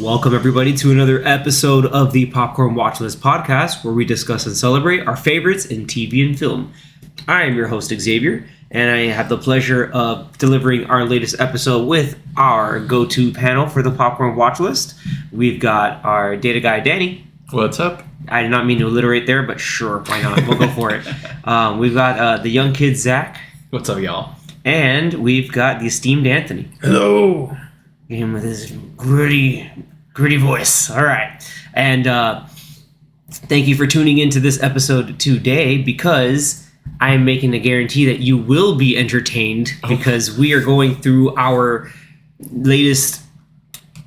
Welcome, everybody, to another episode of the Popcorn Watchlist podcast, where we discuss and celebrate our favorites in TV and film. I am your host, Xavier, and I have the pleasure of delivering our latest episode with our go-to panel for the Popcorn Watchlist. We've got our data guy, Danny. What's up? I did not mean to alliterate there, but sure, why not? We'll go for it. We've got the young kid, Zach. What's up, y'all? And we've got the esteemed Anthony. Hello. Him with his gritty voice. All right. And thank you for tuning into this episode today, because I am making a guarantee that you will be entertained, because we are going through our latest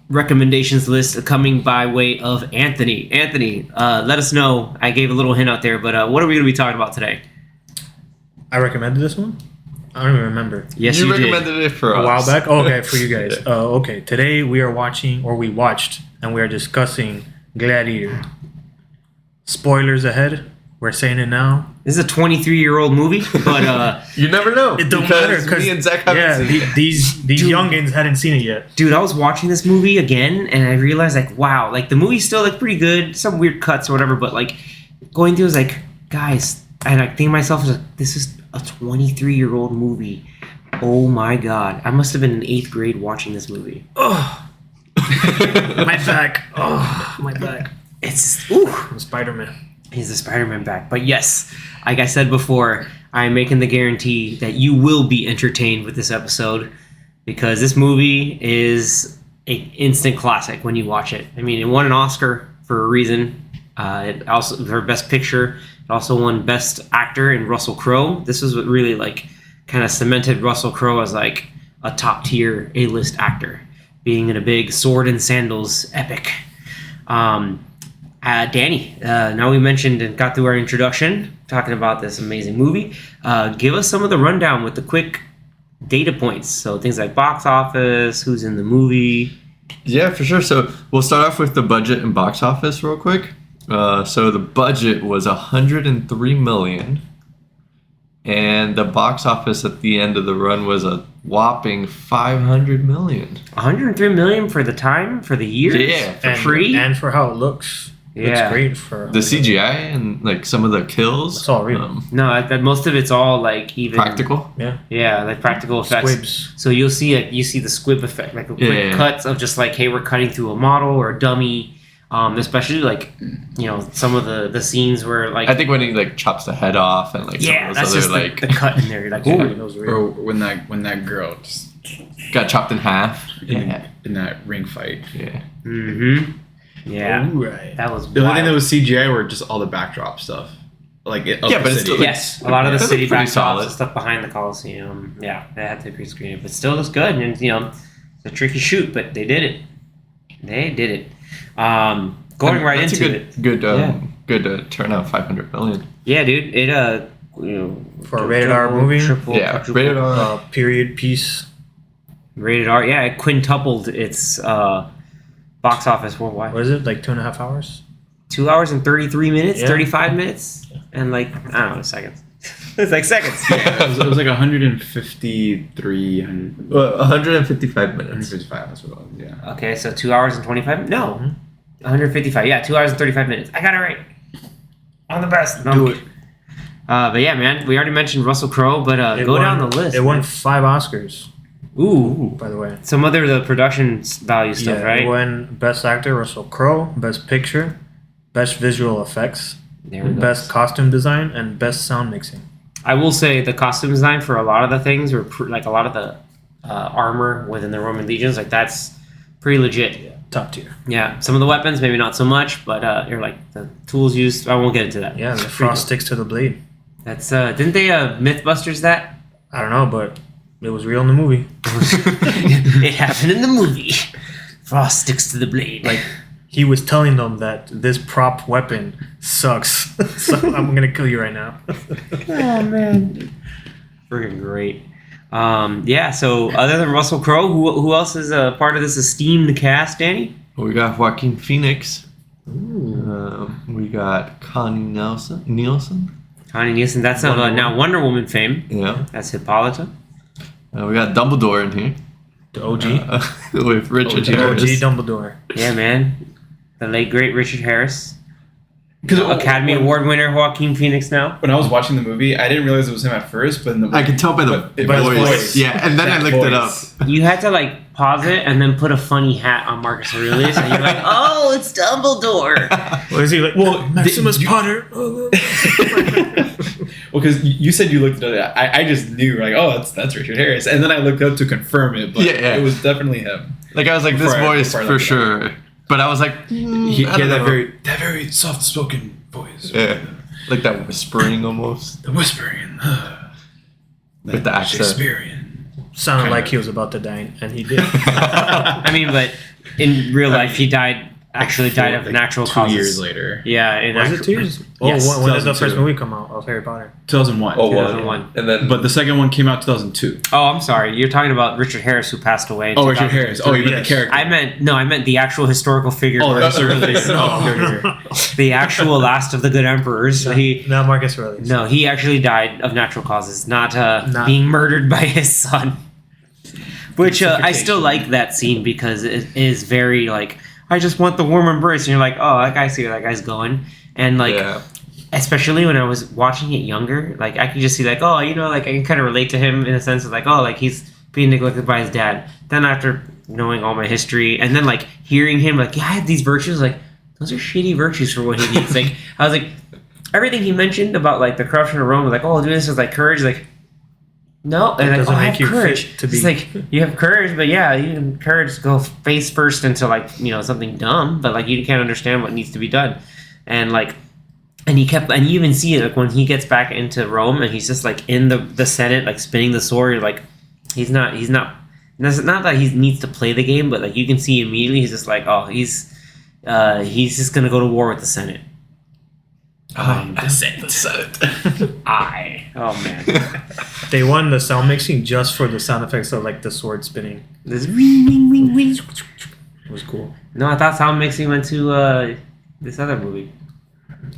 recommendations list coming by way of Anthony. Anthony, let us know. I gave a little hint out there, but what are we going to be talking about today? I recommended this one? I don't even remember. Yes, you you recommended did. it for A us. while back? Oh, okay, for you guys. Okay, today we watched, and we are discussing Gladiator. Spoilers ahead. We're saying it now. This is a 23-year-old movie, but You never know. It don't matter, because me and Zach haven't seen it. these youngins hadn't seen it yet. dude, I was watching this movie again, and I realized, like, wow, like, the movie's still, like, pretty good. Some weird cuts or whatever, but, like, going through, I was like, guys, and I think to myself, I was like, this is a 23-year-old movie. Oh my god. I must have been in 8th grade watching this movie. Oh, my back. Oh, my back. It's, ooh. I'm Spider-Man. He's the Spider-Man back. But yes, like I said before, I'm making the guarantee that you will be entertained with this episode, because this movie is an instant classic when you watch it. I mean, it won an Oscar for a reason. It also, for Best Picture, it also won Best Actor in Russell Crowe. This was what really, like, kind of cemented Russell Crowe as, like, a top-tier A-list actor, being in a big sword and sandals epic. Danny, now we mentioned and got through our introduction, talking about this amazing movie. Give us some of the rundown with the quick data points. So things like box office, who's in the movie. Yeah, for sure. So we'll start off with the budget and box office real quick. So the budget was $103 million, and the box office at the end of the run was a whopping $500 million. $103 million for the time, for the year? Yeah, for free? And for how it looks. Yeah. It's great for... The CGI and like some of the kills. It's all real. No, most of it's all, like, even... Practical. Yeah. Yeah, like practical effects. Squibs. So you see the squib effect, like quick cuts of just like, hey, we're cutting through a model or a dummy. Especially, like, you know, some of the scenes where, like, I think when he like chops the head off and like yeah, some of that's those just other like the cut in there. You're like, Yeah, ooh. that was real. Or when that girl just got chopped in half. in that ring fight. Yeah. Mm-hmm. Yeah, Ooh, right. that was The only thing that wild. was CGI were just all the backdrop stuff, like Yeah, but it's still, like, Yes, a lot of the That city looked pretty backdrops solid. and stuff behind the Coliseum. Yeah, they had to green screen it, but still looks good. And, you know, it's a tricky shoot, but they did it. They did it. Going right That's into a it. good turnout. $500 million. Yeah, dude. It you know, For a rated R movie? Yeah, rated R. Period piece. Rated R. Yeah, it quintupled its box office worldwide. What is it? Like 2.5 hours? 2 hours and 33 minutes, Yeah. 35 minutes, and like, I don't know, seconds. It's like seconds. It was like 153, 155 minutes. 155. That's what it was. Yeah. Okay, so 2 hours and 25. No, 155. Yeah, 2 hours and 35 minutes. I got it right. I'm the best. No, Do it. But yeah, man, we already mentioned Russell Crowe, but go down the list. It won man. 5 Oscars, Ooh, by the way. some other the production value stuff, It right? won Best Actor, Russell Crowe, Best Picture, Best Visual Effects, There we go. Best Costume Design, and Best Sound Mixing. I will say the costume design for a lot of the things, or like a lot of the armor within the Roman legions, like that's pretty legit. Top tier. Yeah, some of the weapons maybe not so much, but you're like the tools used. I won't get into that. Yeah, the frost sticks to the blade. That's didn't they Mythbusters that? I don't know, but it was real in the movie. It happened in the movie. Frost sticks to the blade. Like, he was telling them that this prop weapon sucks. So I'm going to kill you right now. Oh man, freaking great. Yeah. So other than Russell Crowe, who else is a part of this esteemed cast, Danny? We got Joaquin Phoenix. We got Connie Nielsen. Connie Nielsen. That's of now Wonder Woman fame. Yeah. That's Hippolyta. We got Dumbledore in here. The OG. With Richard The OG Harris. Dumbledore. Yeah, man. The late great Richard Harris. Because Academy Award winner Joaquin Phoenix now. when I was watching the movie, I didn't realize it was him at first, but in the I could tell by the by his voice. Yeah, and then I That looked it voice. up. You had to like pause it and then put a funny hat on Marcus Aurelius, and you're like, "Oh, it's Dumbledore." What is he like? Well, Maximus you- Potter. Well, because you said you looked it up, I just knew like, oh, that's Richard Harris, and then I looked up to confirm it, but Yeah. it was definitely him. Like I was like, this Before I- voice before I for looked it up. sure. But I was like, He I had don't that know. very soft spoken voice. Yeah, like that whispering almost The whispering. with the accent. Shakespearean. Sounded Kinda. like he was about to die, and he did. I mean, but in real life, he actually died of Like, natural 2 causes. years later. Yeah, in Was it actual- 2 years? Oh, Yes, when did the 2002. first movie come out of Harry Potter? 2001. Oh, 2001. And then, But the second one came out 2002. Oh, I'm sorry. You're talking about Richard Harris, who passed away. in Oh, Richard 2003. Harris. Oh, you meant Yes. the character. I meant the actual historical figure. Oh, Marcus that's Aurelius. The actual last of the good emperors. He Not Marcus Aurelius. no, he actually died of natural causes, not Not- being murdered by his son. Which I still like that scene because it is very like, I just want the warm embrace, and you're like, oh, I see where that guy's going, and like, yeah. especially when I was watching it younger, like I could just see like, oh, you know, like I can kind of relate to him in a sense of like, oh, like he's being neglected by his dad. Then after knowing all my history and then like hearing him like, yeah, I have these virtues, like those are shitty virtues for what he needs. Like I was like, everything he mentioned about like the corruption of Rome, like, oh, do this with like courage, like. No, and like, doesn't oh, I make have you courage. fit to It's be- like you have courage, but yeah, you have courage to go face first into like something dumb, but like you can't understand what needs to be done, and like, and you even see it like when he gets back into Rome and he's just like in the Senate like spinning the sword, you're like he's not. It's not that he needs to play the game, but like you can see immediately he's just like, oh, he's just gonna go to war with the Senate. The Senate. Oh man, They won the sound mixing just for the sound effects of like the sword spinning. this ring ring ring ring. It was cool. No, I thought sound mixing went to this other movie.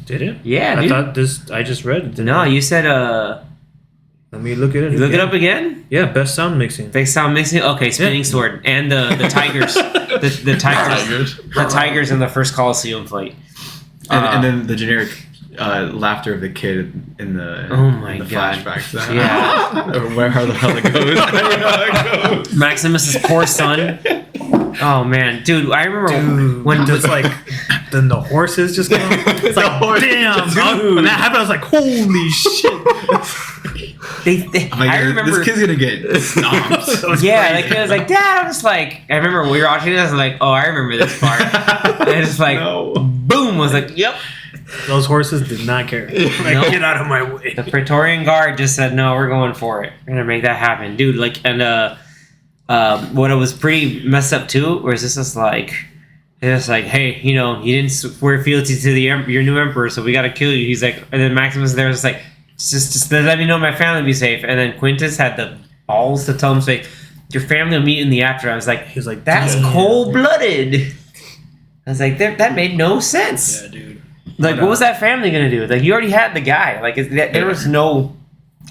Did it? Yeah, I dude. thought this. I just read it. No, you said Let me look at it. you look it again. up again. Yeah, best sound mixing. Fake sound mixing. Okay, spinning Yeah. sword and the tigers, the tigers, the tigers in the first Colosseum fight. And then the generic laughter of the kid in the, Oh my in the God. flashbacks. Yeah. Or where how the hell it goes. I don't know how it goes. Maximus's poor son. Oh man, dude, I remember Dude, when just like then the horses just come. It's like horse damn. just- When that happened, I was like, holy shit. they I'm like, I remember. this kid's gonna get stomped. That was Yeah, crazy. like I was like, Dad. I was like, I remember we were watching this. I was like, oh, I remember this part. And it's just like, No. boom. I was like, yep. Those horses did not care. Like, Nope. get out of my way. The Praetorian Guard just said, "No, we're going for it. We're gonna make that happen, dude." Like, and what it was pretty messed up too, was this is like, it's like, hey, you didn't swear fealty to your new emperor, so we gotta kill you. He's like, and then Maximus there was like, just let me know my family be safe. And then Quintus had the balls to tell him, say, your family will meet in the after. I was like, He was like, that's damn. cold blooded. I was like, that made no sense. Yeah, dude. Like, But, what was that family gonna do? Like, you already had the guy. Like, there was no,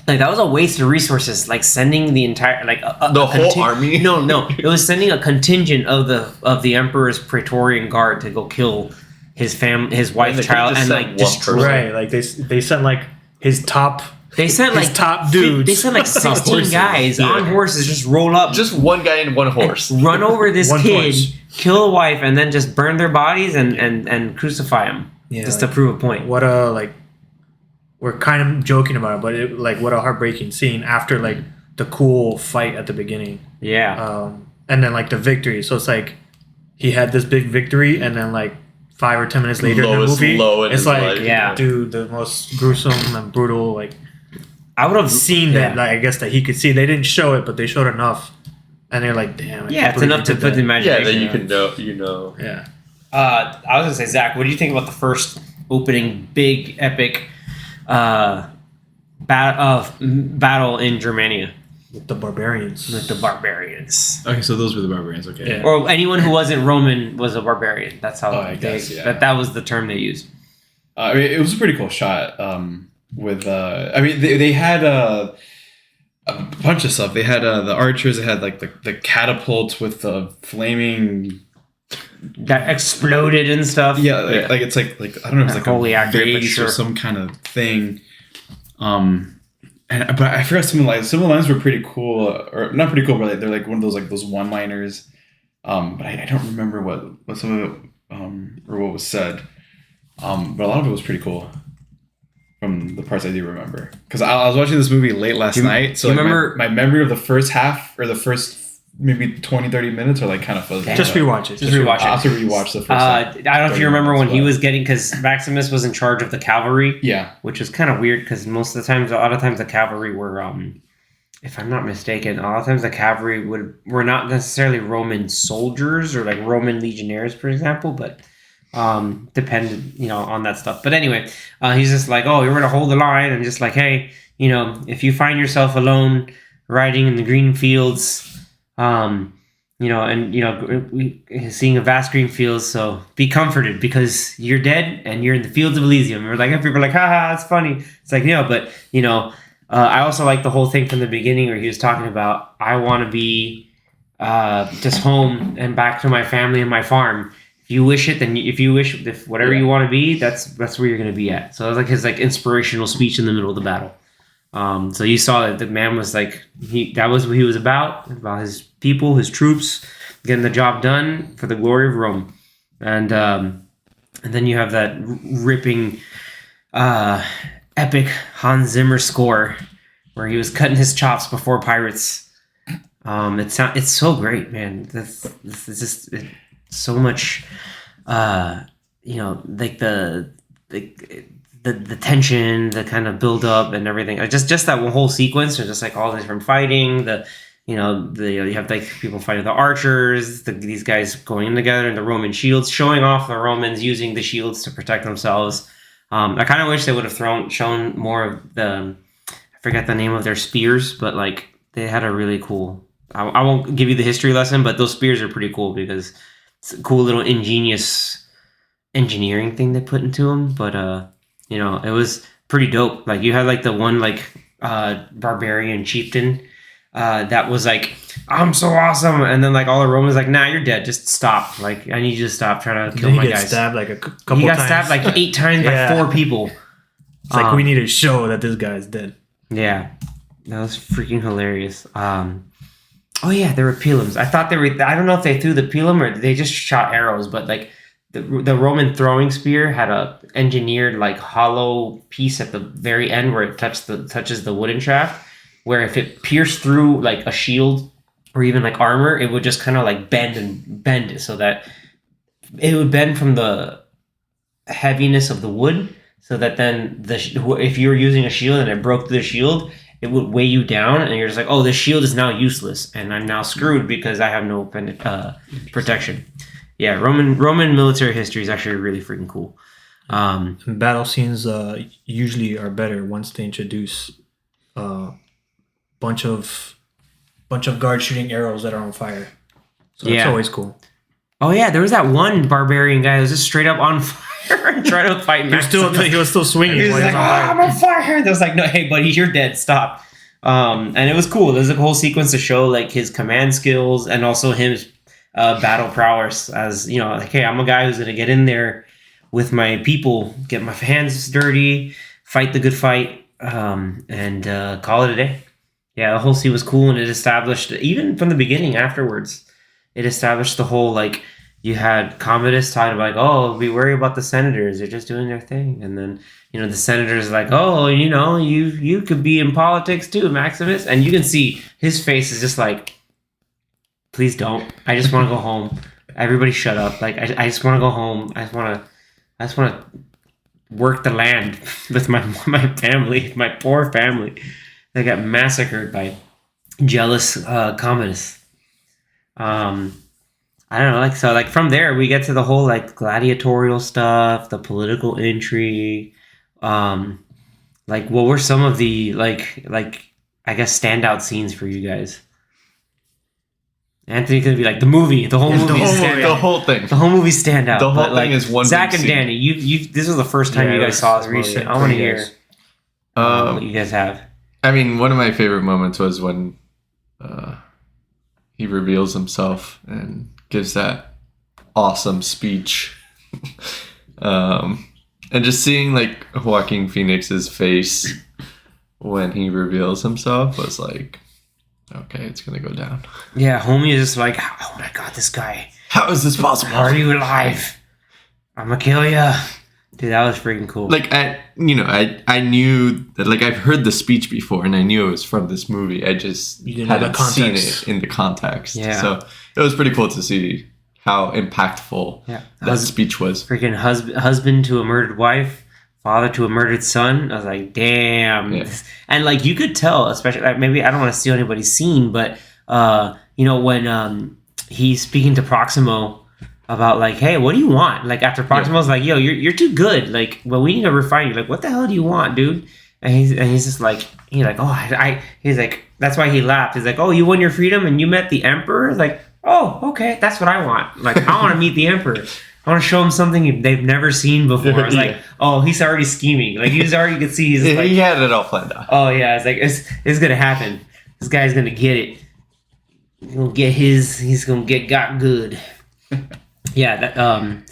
like, that was a waste of resources. Like, sending the entire, like, The whole army? No, it was sending a contingent of the Emperor's Praetorian Guard to go kill his wife, they child, could've and just like sent one destroy. person. Right, like they sent like his top. They sent His like top dudes. They sent like 16 Horses. guys on horses, just roll up, Just one guy and one horse. run over this One kid, horse. kill the wife, and then just burn their bodies and crucify them, Yeah, just like, to prove a point. What a like. We're kind of joking about it, but like what a heartbreaking scene after like the cool fight at the beginning, Yeah. and then like the victory. So it's like he had this big victory, and then like 5 or 10 minutes later in the Lowest movie, low in it's his like, life. Yeah. dude, the most gruesome and brutal like I would have scene that like, I guess that he could see. They didn't show it, but they showed enough, and they're like, damn. I Yeah, can't it's believe enough they to did put the that. imagination. Yeah, then you on. can know. You know. Yeah. I was gonna say, Zach, what do you think about the first opening big epic battle in Germania With the barbarians. with the barbarians? Okay, so those were the barbarians. Okay. Yeah. Or anyone who wasn't Roman was a barbarian. That's how I guess, yeah. that was the term they used. I mean, it was a pretty cool shot. With I mean, they had a bunch of stuff. They had the archers. They had like the catapults with the flaming that exploded and stuff. Yeah, like it's like I don't know, if it's like holy a activity, vase sure. or some kind of thing. But I forgot some of the lines. Some of the lines were pretty cool, or not pretty cool, but they're like one of those one-liners. But I don't remember what some of it or what was said. But a lot of it was pretty cool from the parts I do remember. Because I was watching this movie late last night, so like remember my memory of the first half or the first maybe 20-30 minutes are like kind of fuzzy. Just rewatch it. Just rewatch I'll it. have to rewatch the first. I don't know if you remember when he but- was getting, because Maximus was in charge of the cavalry. Yeah. Which was kind of weird because a lot of times the cavalry were, if I'm not mistaken, a lot of times the cavalry were not necessarily Roman soldiers or like Roman legionnaires, for example, but depended, on that stuff. But anyway, he's just like, oh, you're going to hold the line, and just like, hey, if you find yourself alone riding in the green fields, seeing a vast green fields, so be comforted because you're dead and you're in the fields of Elysium. And we're like, people are like, haha, it's funny. It's like, but I also like the whole thing from the beginning where he was talking about, I want to be just home and back to my family and my farm. If you wish it, then if whatever you want to be, that's where you're going to be at. So it was like his inspirational speech in the middle of the battle. So you saw that the man was like, that was what he was about his people, his troops, getting the job done for the glory of Rome. And then you have that ripping, epic Hans Zimmer score where he was cutting his chops before pirates. It's so great, man. This is just so much, like the tension, the kind of build up and everything. Just that whole sequence, or just like all the different fighting. You have like people fighting the archers, these guys going in together, and the Roman shields, showing off the Romans using the shields to protect themselves. I kind of wish they would have shown more of I forget the name of their spears, but like they had a really cool. I won't give you the history lesson, but those spears are pretty cool because it's a cool little ingenious engineering thing they put into them. But it was pretty dope. Like you had like the one barbarian chieftain that was like, I'm so awesome, and then like all the Romans like, nah, you're dead. Just stop. Like I need you to stop trying to kill my guys. Stabbed like a couple times. He got stabbed like 8 times by 4 people. It's like we need to show that this guy's dead. Yeah, that was freaking hilarious. Oh yeah, there were pilums. I thought they were. I don't know if they threw the pilum or they just shot arrows, but like the Roman throwing spear had a engineered like hollow piece at the very end where it touches the wooden shaft, where if it pierced through like a shield or even like armor, it would just kind of like bend it so that it would bend from the heaviness of the wood, so that then if you were using a shield and it broke through the shield, it would weigh you down, and you're just like, oh, this shield is now useless, and I'm now screwed because I have no protection. Yeah, Roman military history is actually really freaking cool. Battle scenes usually are better once they introduce bunch of guards shooting arrows that are on fire. So it's always cool. Oh yeah, there was that one barbarian guy who was just straight up on fire and trying to fight Maximus. He was still swinging. He was like, I'm on fire. There was like, no, hey buddy, you're dead. Stop. And it was cool. There's a whole sequence to show like his command skills and also his battle prowess. As like, hey, I'm a guy who's gonna get in there with my people, get my hands dirty, fight the good fight, and call it a day. Yeah, the whole scene was cool, and it established, even from the beginning afterwards, it established the whole, like, you had Commodus talking like, oh, we worry about the senators, they're just doing their thing. And then, the senators like, oh, you could be in politics too, Maximus. And you can see his face is just like, please don't. I just want to go home. Everybody shut up. Like, I just want to go home. I just want to work the land with my family, my poor family. They got massacred by jealous Commodus. I don't know, like from there we get to the whole like gladiatorial stuff, the political intrigue. Like what were some of the like I guess standout scenes for you guys? Anthony could be like the whole movie, the whole movie stand out. The whole thing is one. Zach and Danny, you this was the first time you guys saw this movie. I want to hear what you guys have. I mean, one of my favorite moments was when he reveals himself and gives that awesome speech. And just seeing like Joaquin Phoenix's face when he reveals himself was like, okay, it's gonna go down. Yeah, homie is just like, oh my god, this guy. How is this possible? How are you alive? I'm gonna kill ya. Dude, that was freaking cool. Like I knew that, like I've heard the speech before and I knew it was from this movie. I just hadn't seen it in the context. Yeah. So it was pretty cool to see how impactful that speech was. Freaking husband to a murdered wife, father to a murdered son. I was like, damn. Yeah. And like you could tell, especially like, maybe I don't want to steal anybody's scene, but when he's speaking to Proximo about like, hey, what do you want? Like after Proximo's like, yo, you're too good. Like, well, we need to refine you. Like, what the hell do you want, dude? And he's just like, he's like, that's why he laughed. He's like, oh, you won your freedom and you met the emperor? Like, oh, okay, that's what I want. Like, I want to meet the emperor. I want to show him something they've never seen before. I was like, oh, he's already scheming. Like, you could see he's like, he had it all planned out. Oh yeah, it's like it's gonna happen. This guy's gonna get it. He's gonna get he's gonna get got good. Yeah,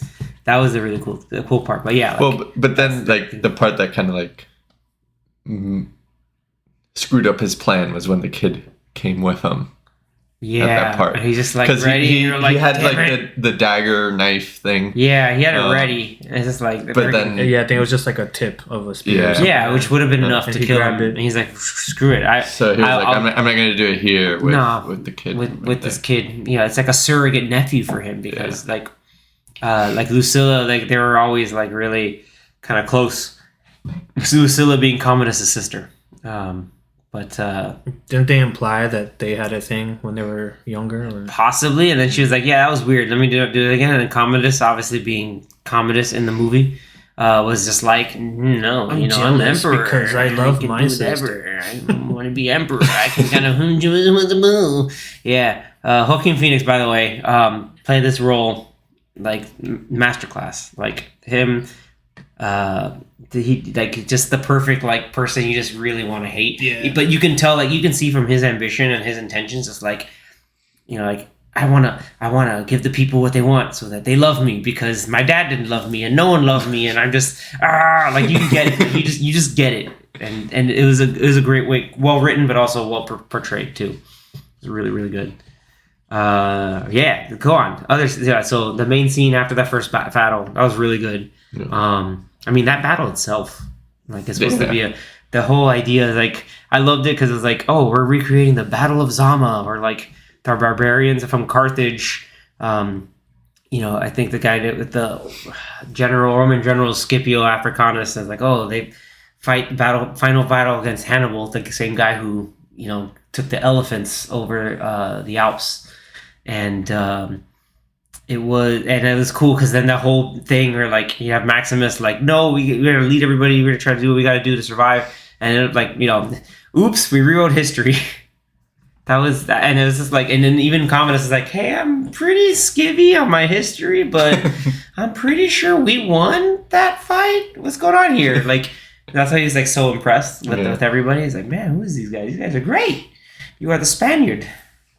that was a really cool part. But yeah, like, but then like the part that kind of like screwed up his plan was when the kid came with him. Yeah, that part. He's just like ready. He had like the dagger knife thing. Yeah, he had it ready. It's just like, but then I think it was just like a tip of a spear. Yeah, which would have been enough to kill him. And he's like, screw it. So he was like, I'm not going to do it here with the kid. With this kid. Yeah, it's like a surrogate nephew for him because like Lucilla, like they were always like really kind of close. Lucilla being Commodus' sister. But didn't they imply that they had a thing when they were younger? Or? Possibly, and then she was like, "Yeah, that was weird. Let me do it again." And then Commodus, obviously being Commodus in the movie, was just like, "No, I'm emperor because I love my sister. I want to be emperor. I can kind of yeah." Joaquin Phoenix, by the way, played this role like masterclass. Like him. He like just the perfect like person you just really want to hate. Yeah. But you can tell, like you can see from his ambition and his intentions, just like, like I wanna give the people what they want so that they love me because my dad didn't love me and no one loved me and I'm just like you can get it. you just get it. And it was a great way, well written but also well portrayed too. It was really, really good. Go on. So the main scene after that first battle, that was really good. Yeah. I mean that battle itself, like it's supposed to be the whole idea. Like I loved it because it was like, oh, we're recreating the Battle of Zama, or like the barbarians from Carthage. I think the guy with the Roman general Scipio Africanus is like, oh, they final battle against Hannibal, the same guy who took the elephants over the Alps, and. It was cool because then the whole thing where like you have Maximus like, no, we're gonna lead everybody, we're gonna try to do what we gotta do to survive, and it, like oops, we rewrote history. That was that, and it was just like, and then even Commodus is like, hey, I'm pretty skivvy on my history, but I'm pretty sure we won that fight. What's going on here? Like that's why he's like so impressed with everybody. He's like, man, who is these guys? These guys are great. You are the Spaniard.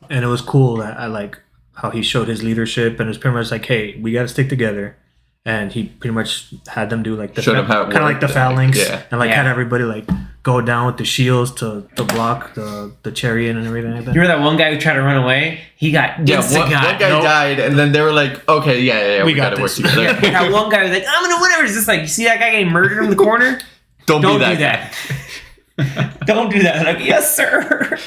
And it was cool that I like how he showed his leadership, and it was pretty much like, hey, we got to stick together. And he pretty much had them do like the kind of like the phalanx, and like had everybody like go down with the shields to block the chariot and everything like that. You remember that one guy who tried to run away? He got one guy died, and then they were like, okay, we got to work together. That one guy was like, I'm gonna whatever. It's just like, you see that guy getting murdered in the corner? Don't do that. Don't do that. Like, yes, sir.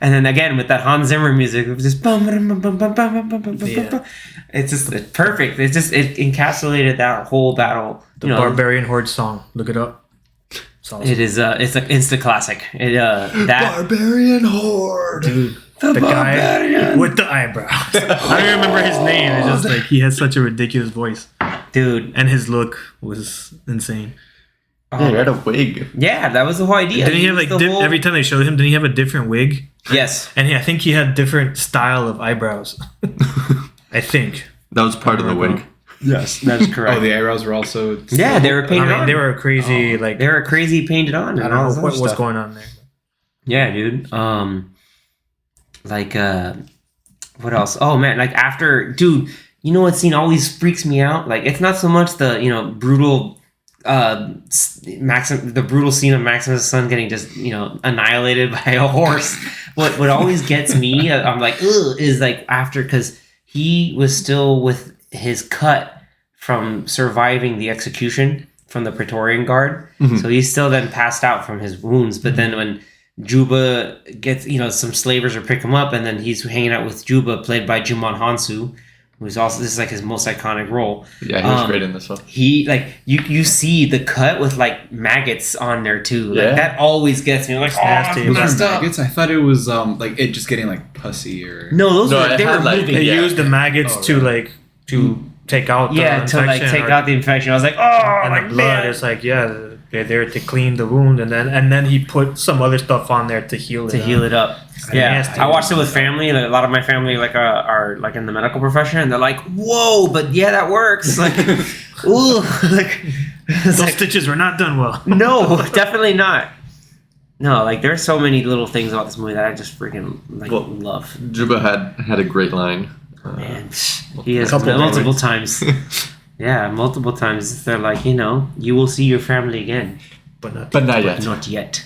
And then again with that Hans Zimmer music, it was just bum, bum, bum, bum, bum, bum, bum, bum, bum. It's perfect. It encapsulated that whole battle. The Barbarian Horde song. Look it up. It's awesome. It is. It's an instant classic. That Barbarian Horde, dude. The guy with the eyebrows. I don't remember his name. It's just like he has such a ridiculous voice, dude, and his look was insane. Yeah, he had a wig. Yeah, that was the whole idea. Didn't he have like every time they showed him? Didn't he have a different wig? Yes, and I think he had different style of eyebrows. I think that was part of the wig. Yes, that's correct. Oh, the eyebrows were also. Yeah, they were painted on. They were crazy. They were crazy painted on. I don't know what's going on there. Yeah, dude. Like what else? Oh man, like after, dude, you know what scene always freaks me out? Like it's not so much the brutal the brutal scene of Maximus' son getting just annihilated by a horse. What always gets me, I'm like, ugh, is like after, because he was still with his cut from surviving the execution from the Praetorian Guard, so he's still then passed out from his wounds. But then when Juba gets, some slavers are pick him up, and then he's hanging out with Juba, played by Jimon Hansu, who's also, this is like his most iconic role. Yeah, he was great in this one. He, like, you see the cut with like maggots on there too. Like that always gets me. Like, nasty. Those are maggots. I thought it was like it just getting like pussy or. No, they were moving. They used the maggots to take out the infection. To like take out the infection. I was like, oh, and like, the blood. man. It's like, they're there to clean the wound, and then he put some other stuff on there to heal it. Heal it up. Yeah, nasty. I watched it with family. Like, a lot of my family are like in the medical profession, and they're like, "Whoa!" But yeah, that works. Like, ooh, like those stitches were not done well. No, definitely not. No, like there's so many little things about this movie that I just freaking love. Juba had a great line. Man, he has multiple times. Yeah, multiple times. They're like, you will see your family again, but not yet. Not yet.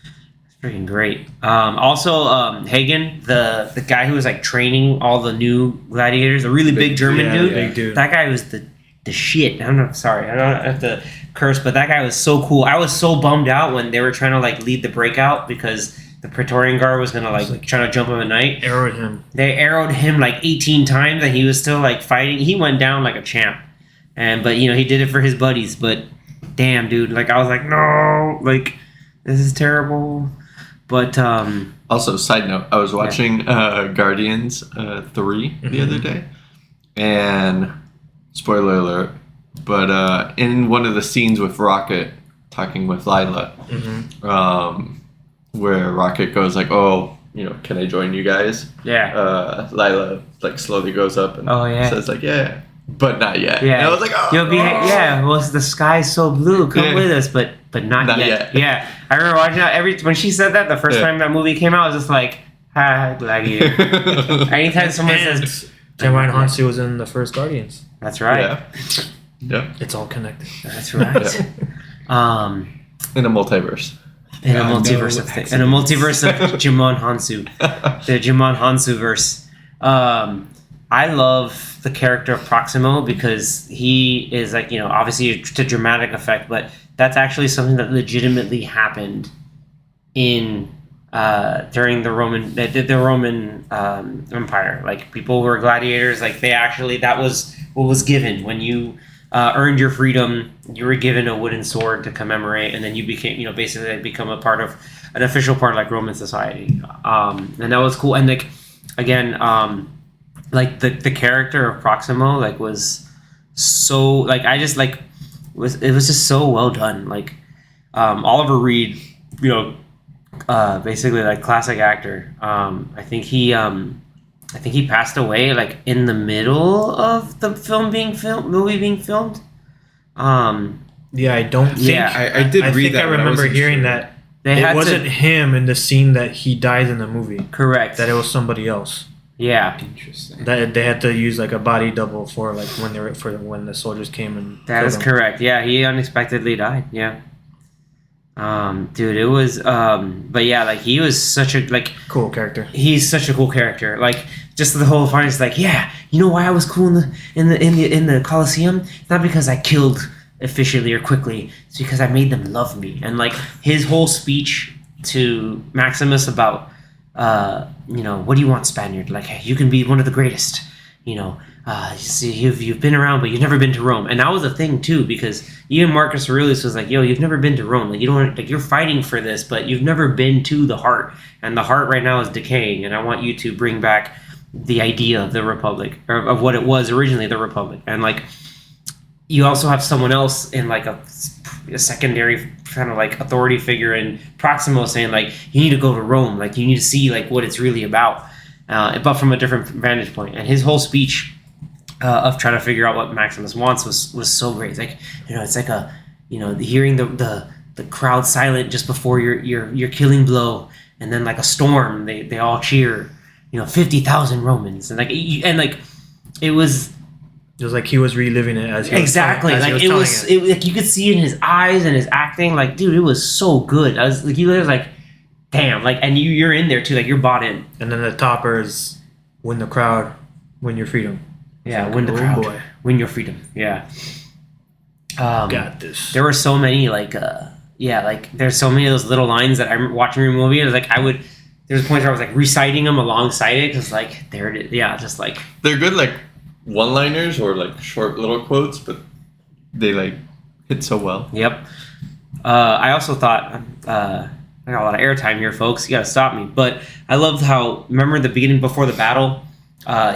It's freaking great. Also, Hagen, the guy who was like training all the new gladiators, a really big German dude. Big dude. That guy was the shit. I don't have to curse, but that guy was so cool. I was so bummed out when they were trying to like lead the breakout because the Praetorian Guard was gonna like try to jump him at night. Arrowed him. They arrowed him like 18 times, and he was still like fighting. He went down like a champ, but he did it for his buddies. But damn, dude, like I was like, no, like this is terrible. But also, side note, I was watching Guardians 3 the other day, and spoiler alert, but in one of the scenes with Rocket talking with Lila, where Rocket goes like, "Oh, can I join you guys?" Yeah. Lila like slowly goes up and says like, "Yeah, but not yet." Yeah. And I was like, "Oh, you'll be well, the sky's so blue. Come with us, but not yet." Yeah. I remember watching that when she said that the first time that movie came out. I was just like, "Ha, Gladiator." Anytime someone says, Jimon Hansu was in the first Guardians. That's right. Yeah. It's all connected. That's right. In a multiverse. In a multiverse of things. In a multiverse of Jimon Hansu. The Jimon Hansu verse. I love the character of Proximo because he is like, obviously it's a dramatic effect, but that's actually something that legitimately happened in during the Roman Empire. Like people who were gladiators, like that was what was given when you earned your freedom. You were given a wooden sword to commemorate, and then you became, basically become an official part of like Roman society. And that was cool. And like again, like the character of Proximo like was so like it was just so well done. Like Oliver Reed, basically like classic actor. I think he passed away like in the middle of the movie being filmed. Yeah, I don't think. Yeah, I did read that. I remember hearing that it wasn't him in the scene that he dies in the movie. Correct. That it was somebody else. Yeah. Interesting. That they had to use like a body double for like when the soldiers came and. That is correct. Yeah, he unexpectedly died. Yeah. Dude, it was but yeah, like he was such a cool character. He's such a cool character. Like just the whole fun is like, yeah, you know why I was cool in the Colosseum? It's not because I killed efficiently or quickly. It's because I made them love me. And like his whole speech to Maximus about what do you want, Spaniard? Like, hey, you can be one of the greatest. See, you've been around, but you've never been to Rome. And that was a thing too, because even Marcus Aurelius was like, "Yo, you've never been to Rome. Like, you don't you're fighting for this, but you've never been to the heart, and the heart right now is decaying. And I want you to bring back the idea of the Republic, or of what it was originally, the Republic." And like, you also have someone else in like a secondary kind of like authority figure in Proximo saying like, "You need to go to Rome. Like, you need to see like what it's really about." But from a different vantage point. And his whole speech of trying to figure out what Maximus wants was so great. It's like, it's like hearing the crowd silent just before your killing blow, and then like a storm, they all cheer, 50,000 Romans, and like it was like he was reliving it as he exactly was like it was like you could see it in his eyes and his acting, like dude, it was so good. I was like, you was like, damn, like, and you're in there too, like you're bought in. And then the topper is win the crowd, win your freedom. Yeah, win the crowd, win your freedom. Yeah. Got this. There were so many there's so many of those little lines that I'm watching your movie. It was like there's points where I was like reciting them alongside it because like there it is. Yeah, just like they're good like one-liners or like short little quotes, but they like hit so well. Yep. I also thought I got a lot of airtime here, folks. You gotta stop me. But I loved how, remember the beginning before the battle.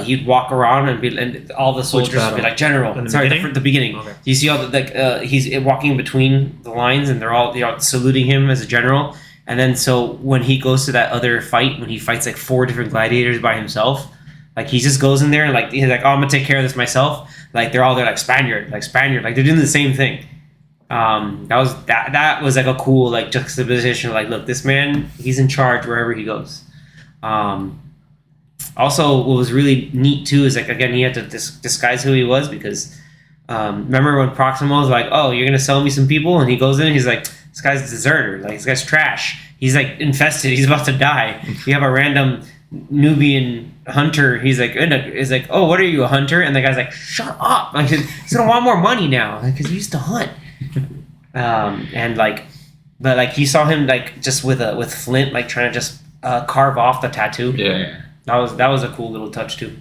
He'd walk around and all the soldiers would be like, General. The beginning. Okay. You see all the he's walking between the lines and they're all saluting him as a general. And then so when he goes to that other fight, when he fights like 4 different gladiators by himself, like he just goes in there and like he's like, oh, I'm gonna take care of this myself. Like they're all there like Spaniard, like they're doing the same thing. That was like a cool like juxtaposition. Like, look, this man, he's in charge wherever he goes. Also, what was really neat too is like, again, he had to disguise who he was because remember when Proximo was like, oh, you're gonna sell me some people, and he goes in and he's like, this guy's a deserter, like this guy's trash, he's like infested, he's about to die. You have a random Nubian hunter, he's like, oh, what are you, a hunter? And the guy's like, shut up, like he's gonna want more money now because he used to hunt. And like, but like he saw him like just with flint, like trying to just carve off the tattoo. Yeah. That was a cool little touch too.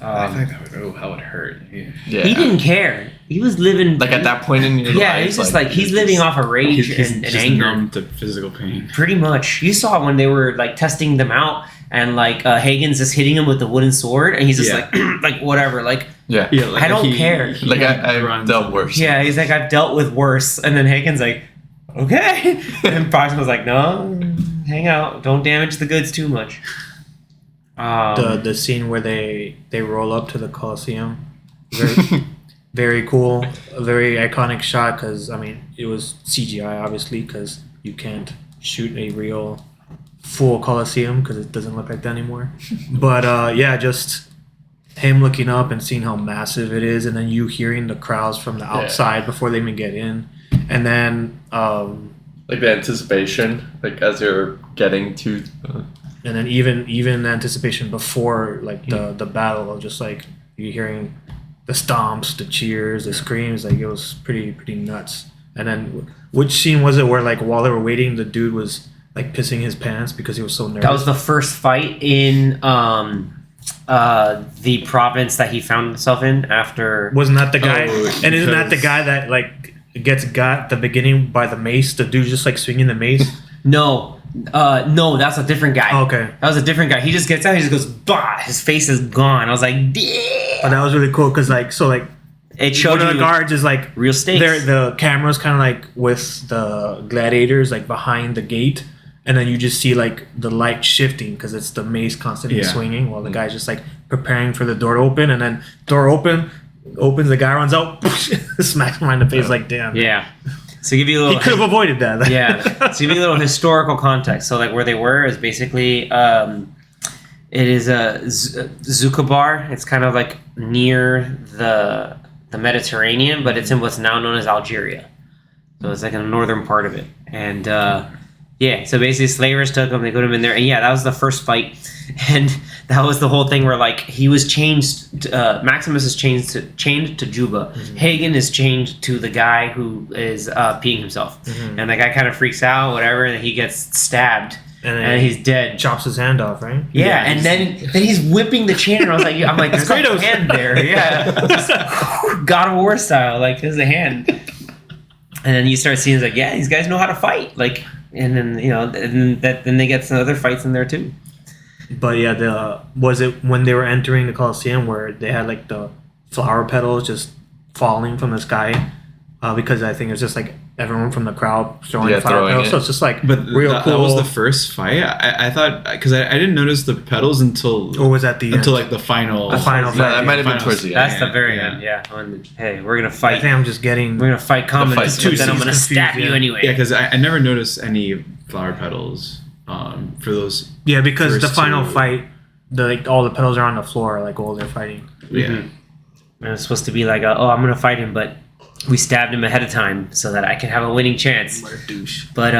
I think that would, how it hurt. Yeah. He didn't care. He was living like at that point in your life. Yeah, he's just like he's living off of rage and anger. Numb to physical pain. Pretty much. You saw when they were like testing them out, and like Hagen's just hitting him with the wooden sword, and he's just like like whatever, like like, I don't care. Like I've dealt worse. Yeah, he's like, I've dealt with worse, and then Hagen's like, okay, and Proximo's like, no, hang out, don't damage the goods too much. The scene where they roll up to the Colosseum, very cool, a very iconic shot because I mean it was CGI obviously because you can't shoot a real full Colosseum because it doesn't look like that anymore. But just him looking up and seeing how massive it is, and then you hearing the crowds from the outside before they even get in, and then like the anticipation, like as you're getting to. And then even anticipation before like the battle of just like you hearing the stomps, the cheers, the screams, like it was pretty nuts. And then which scene was it where like while they were waiting, the dude was like pissing his pants because he was so nervous? That was the first fight in the province that he found himself in after. Wasn't that the guy? And isn't that the guy that like got the beginning by the mace? The dude just like swinging the mace. No, that's a different guy. Okay. That was a different guy. He just gets out, he just goes, bah! His face is gone. I was like, damn! But that was really cool because, like, so, like, it showed one of the guards is, like, real stakes. The camera's kind of, like, with the gladiators, like, behind the gate. And then you just see, like, the light shifting because it's the mace constantly swinging while the guy's just, like, preparing for the door to open. And then door opens, the guy runs out, smacks him right in the face, like, damn. Yeah. So give you a little. He could have avoided that. Yeah. So give you a little historical context. So like where they were is basically it is a Zucabar. It's kind of like near the Mediterranean, but it's in what's now known as Algeria. So it's like in the northern part of it. And so basically slavers took him, they put him in there, and that was the first fight. And that was the whole thing where like he was changed. Maximus is chained to Juba. Mm-hmm. Hagen is chained to the guy who is peeing himself, and the guy kind of freaks out, whatever, and he gets stabbed, and he's dead. Chops his hand off, right? Yeah, and then he's whipping the chain, and I'm like, there's a hand there, God of War style, like there's a hand. And then you start seeing like, these guys know how to fight, like, and then then they get some other fights in there too. But was it when they were entering the Colosseum where they had like the flower petals just falling from the sky? Because I think it was just like everyone from the crowd throwing flower petals. So it's just like real cool. That was the first fight. I thought because I didn't notice the petals until. Or was that the until end? like the final? The final fight. That might have been towards the end. That's the very end. Yeah. Hey, we're gonna fight. I think I'm just getting. We're gonna fight common, but then I'm gonna stab you anyway. Yeah, because I never noticed any flower petals. for those. Yeah, because the first final two. fight, all the pedals are on the floor, like while they're fighting. Yeah. And it's supposed to be like, I'm gonna fight him, but we stabbed him ahead of time so that I can have a winning chance. What a douche. But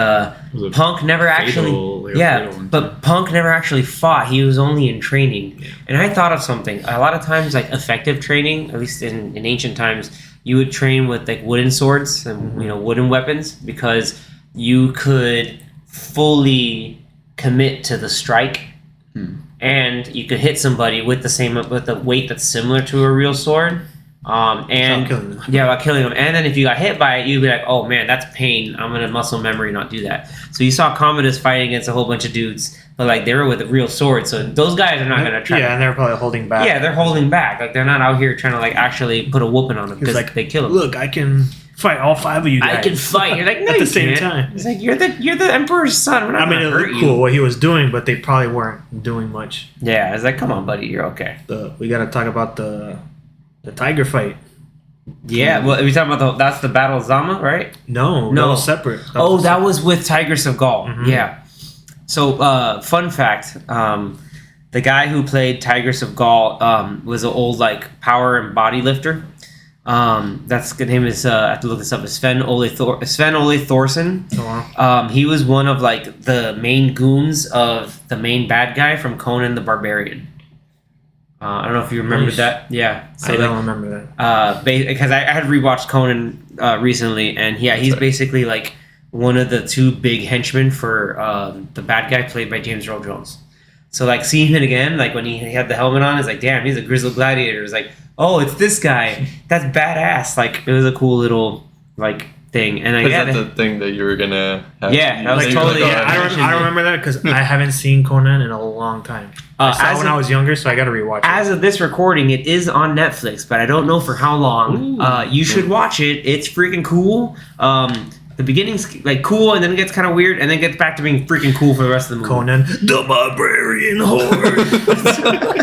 was a Punk never fatal one, but too. Punk never actually fought. He was only in training. Yeah. And I thought of something. A lot of times, like effective training, at least in ancient times, you would train with like wooden swords and wooden weapons because you could fully commit to the strike. And you could hit somebody with the weight that's similar to a real sword, and killing them. yeah, while killing them. And then if you got hit by it, you'd be like, "Oh man, that's pain. I'm gonna muscle memory not do that." So you saw Commodus fighting against a whole bunch of dudes, but like they were with a real sword. So those guys are not gonna try. Yeah, and they're probably holding back. Yeah, they're holding back. Like they're not out here trying to like actually put a whooping on them He's because like, they kill them. Look, I can fight all 5 of you guys. I can fight. You're like, no, At you the same can't. time. It's like you're the emperor's son. We're not I mean, gonna it hurt looked you. cool what he was doing, but they probably weren't doing much. Yeah, it's like, come on, buddy, you're okay. We got to talk about the tiger fight. Yeah, well, are we talking about that's the Battle of Zama, right? No, that was separate. That was with Tigers of Gaul. Mhm. Yeah. So, fun fact: the guy who played Tigers of Gaul was an old like power and body lifter. That's his name is I have to look this up. Sven Ole Thorsen. Oh, wow. He was one of like the main goons of the main bad guy from Conan the Barbarian. I don't know if you remember Nice. that. Yeah, I don't remember that. because I had rewatched Conan recently, and yeah, he's basically like one of the 2 big henchmen for the bad guy played by James Earl Jones. So like seeing him again, like when he had the helmet on, it's like, damn, he's a grizzled gladiator. It's like, oh, it's this guy. That's badass. Like it was a cool little like thing. And Is that the thing that you were gonna have? Yeah, that was Like, totally- like, Yeah, I don't remember that because I haven't seen Conan in a long time. I saw it when I was younger, so I got to rewatch it. As of this recording, it is on Netflix, but I don't know for how long. You should watch it. It's freaking cool. The beginning's like cool, and then it gets kind of weird, and then it gets back to being freaking cool for the rest of the movie. Conan, the barbarian horde.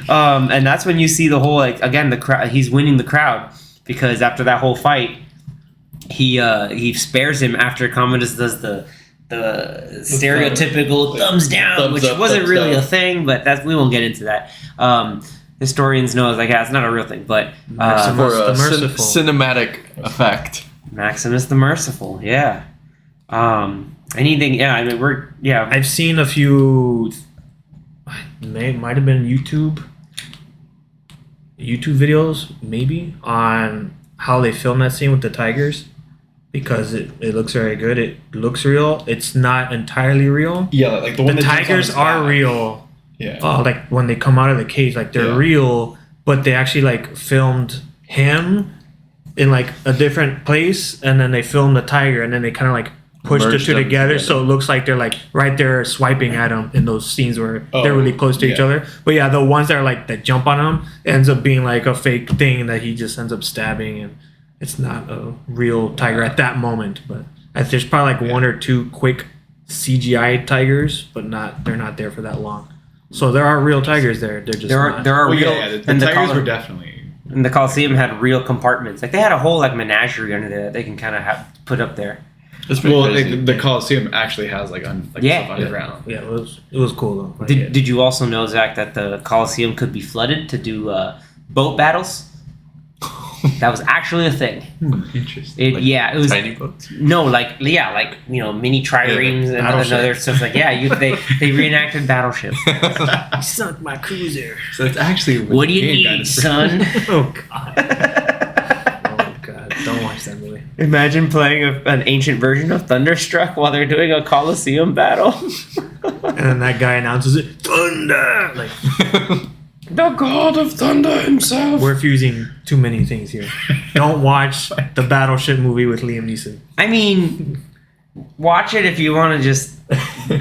And that's when you see the whole like again the crowd. He's winning the crowd because after that whole fight, he spares him after Commodus does the stereotypical thumbs down, thumbs which up, wasn't thumbs really down. a thing, but we won't get into that. Historians know it's like it's not a real thing, but Maximus for a the Merciful. cinematic effect. Maximus the Merciful, yeah. Anything, yeah. I mean, I've seen a few. Might have been YouTube videos, maybe on how they filmed that scene with the tigers, because it looks very good. It looks real. It's not entirely real. Yeah, like the one The that jumps on tigers his are back. real. Yeah. Like when they come out of the cage, like they're Yeah. real, but they actually like filmed him in like a different place, and then they filmed the tiger, and then they kind of like pushed the Merged 2 them together, together. so it looks like they're like right there swiping at him in those scenes where they're really close to each yeah. other. But yeah, the ones that are like that jump on him ends up being like a fake thing that he just ends up stabbing, and it's not a real tiger at that moment. But there's probably like 1 or 2 quick CGI tigers, but they're not there for that long. So there are real tigers there. They're just there are not. real. The and tigers Col- were definitely. and the Coliseum had real compartments. Like they had a whole like menagerie under there that they can kind of have put up there. It's pretty Well, crazy. the Coliseum actually has like Yeah. stuff underground. Yeah, it was cool though. Like, Did you also know, Zach, that the Coliseum could be flooded to do boat battles? That was actually a thing. Interesting. It was tiny boats. no, like mini triremes and battleship. other stuff like they reenacted Battleship. sunk my cruiser. So it's actually What do you game need, kind son? Oh god. Oh god. Don't watch that movie. Imagine playing an ancient version of Thunderstruck while they're doing a Coliseum battle. And then that guy announces it, Thunder! Like, The God of Thunder himself. we're fusing too many things here. Don't watch the Battleship movie with Liam Neeson. I mean, watch it if you want to just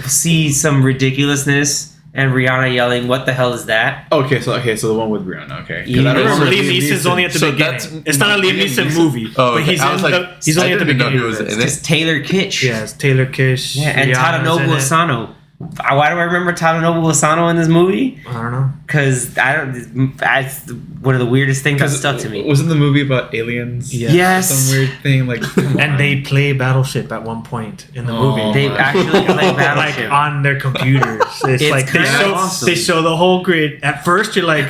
see some ridiculousness and Rihanna yelling, "What the hell is that?" Okay, so the one with Brianna. Okay. 'Cause Yeah. I don't Remember, remember Liam Neeson's only at the So beginning. that's It's not a Liam Neeson movie, Oh, but okay. he's I was like, he's only I at the didn't know beginning. he was of it. in Just Taylor Kitsch. Yeah, it's Taylor Kish. Yeah, and Rihanna's Tadanobu in it. Asano. Why do I remember Tadanobu Asano in this movie? I don't know. Because that's one of the weirdest things that stuck to me. Wasn't the movie about aliens? Yeah. Yes. Some weird thing like. And they play Battleship at one point in the movie. They actually play Battleship like on their computers. It's like they show the whole grid. At first, you're like,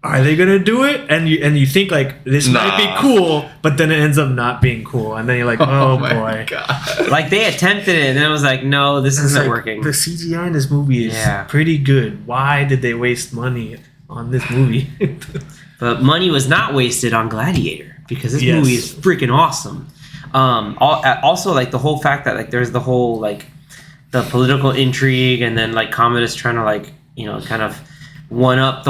are they gonna do it? And you think like this might be cool, but then it ends up not being cool, and then you're like, oh boy. God. Like they attempted it, and then it was like, no, this isn't working. The CGI in this movie is pretty good. Why did they waste money on this movie? But money was not wasted on Gladiator because this movie is freaking awesome. Also, like the whole fact that like there's the whole like the political intrigue, and then like Commodus trying to like kind of one up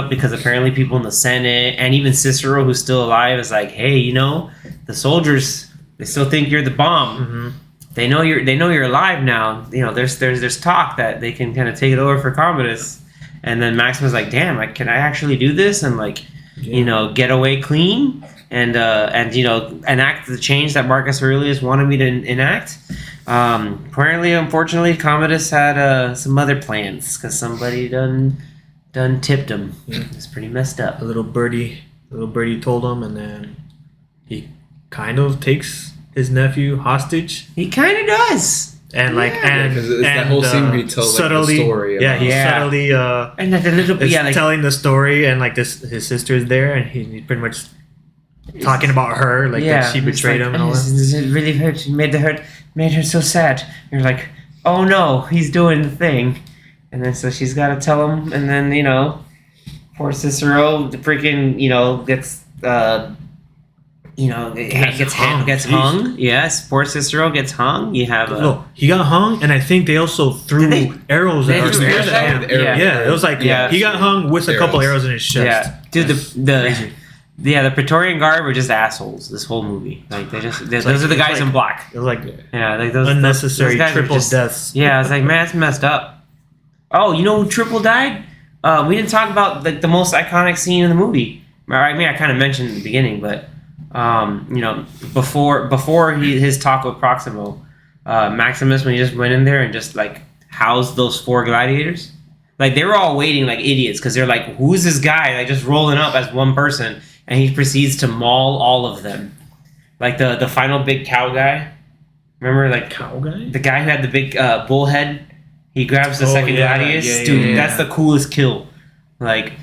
because apparently people in the Senate and even Cicero, who's still alive, is like, hey, the soldiers, they still think you're the bomb. Mm-hmm. They know you're alive now. There's talk that they can kind of take it over for Commodus. And then Maximus like, damn, can I actually do this and like get away clean and enact the change that Marcus Aurelius wanted me to enact. Unfortunately, Commodus had some other plans because somebody done tipped him. It's pretty messed up. A little birdie told him, and then he kind of takes his nephew hostage. He kind of does. And and that whole scene where he tells subtly, the story. Subtly and like a little bit, telling the story, and like his sister is there, and he's pretty much talking about her, like that she betrayed him and all that. It really hurt. Made her so sad. You're like, oh no, he's doing the thing. And then so she's got to tell him, and then poor Cicero freaking gets gets hung. Yes, poor Cicero gets hung. You have he got hung, and I think they also threw arrows at him. Yeah, it was like he got hung with a couple arrows in his chest. Yeah, dude, the Praetorian Guard were just assholes this whole movie. Like those are the guys in black. It was like those unnecessary those triple deaths. Yeah, I was like, man, that's messed up. Oh, you know who triple died? We didn't talk about like the most iconic scene in the movie. I mean, I kind of mentioned in the beginning, but before his talk with Proximo, Maximus, when he just went in there and just like housed those 4 gladiators, like they were all waiting like idiots because they're like, who's this guy like just rolling up as one person, and he proceeds to maul all of them, like the final big cow guy. Remember, like cow guy, the guy who had the big bull head. He grabs the second gladius. Dude, that's the coolest kill. Like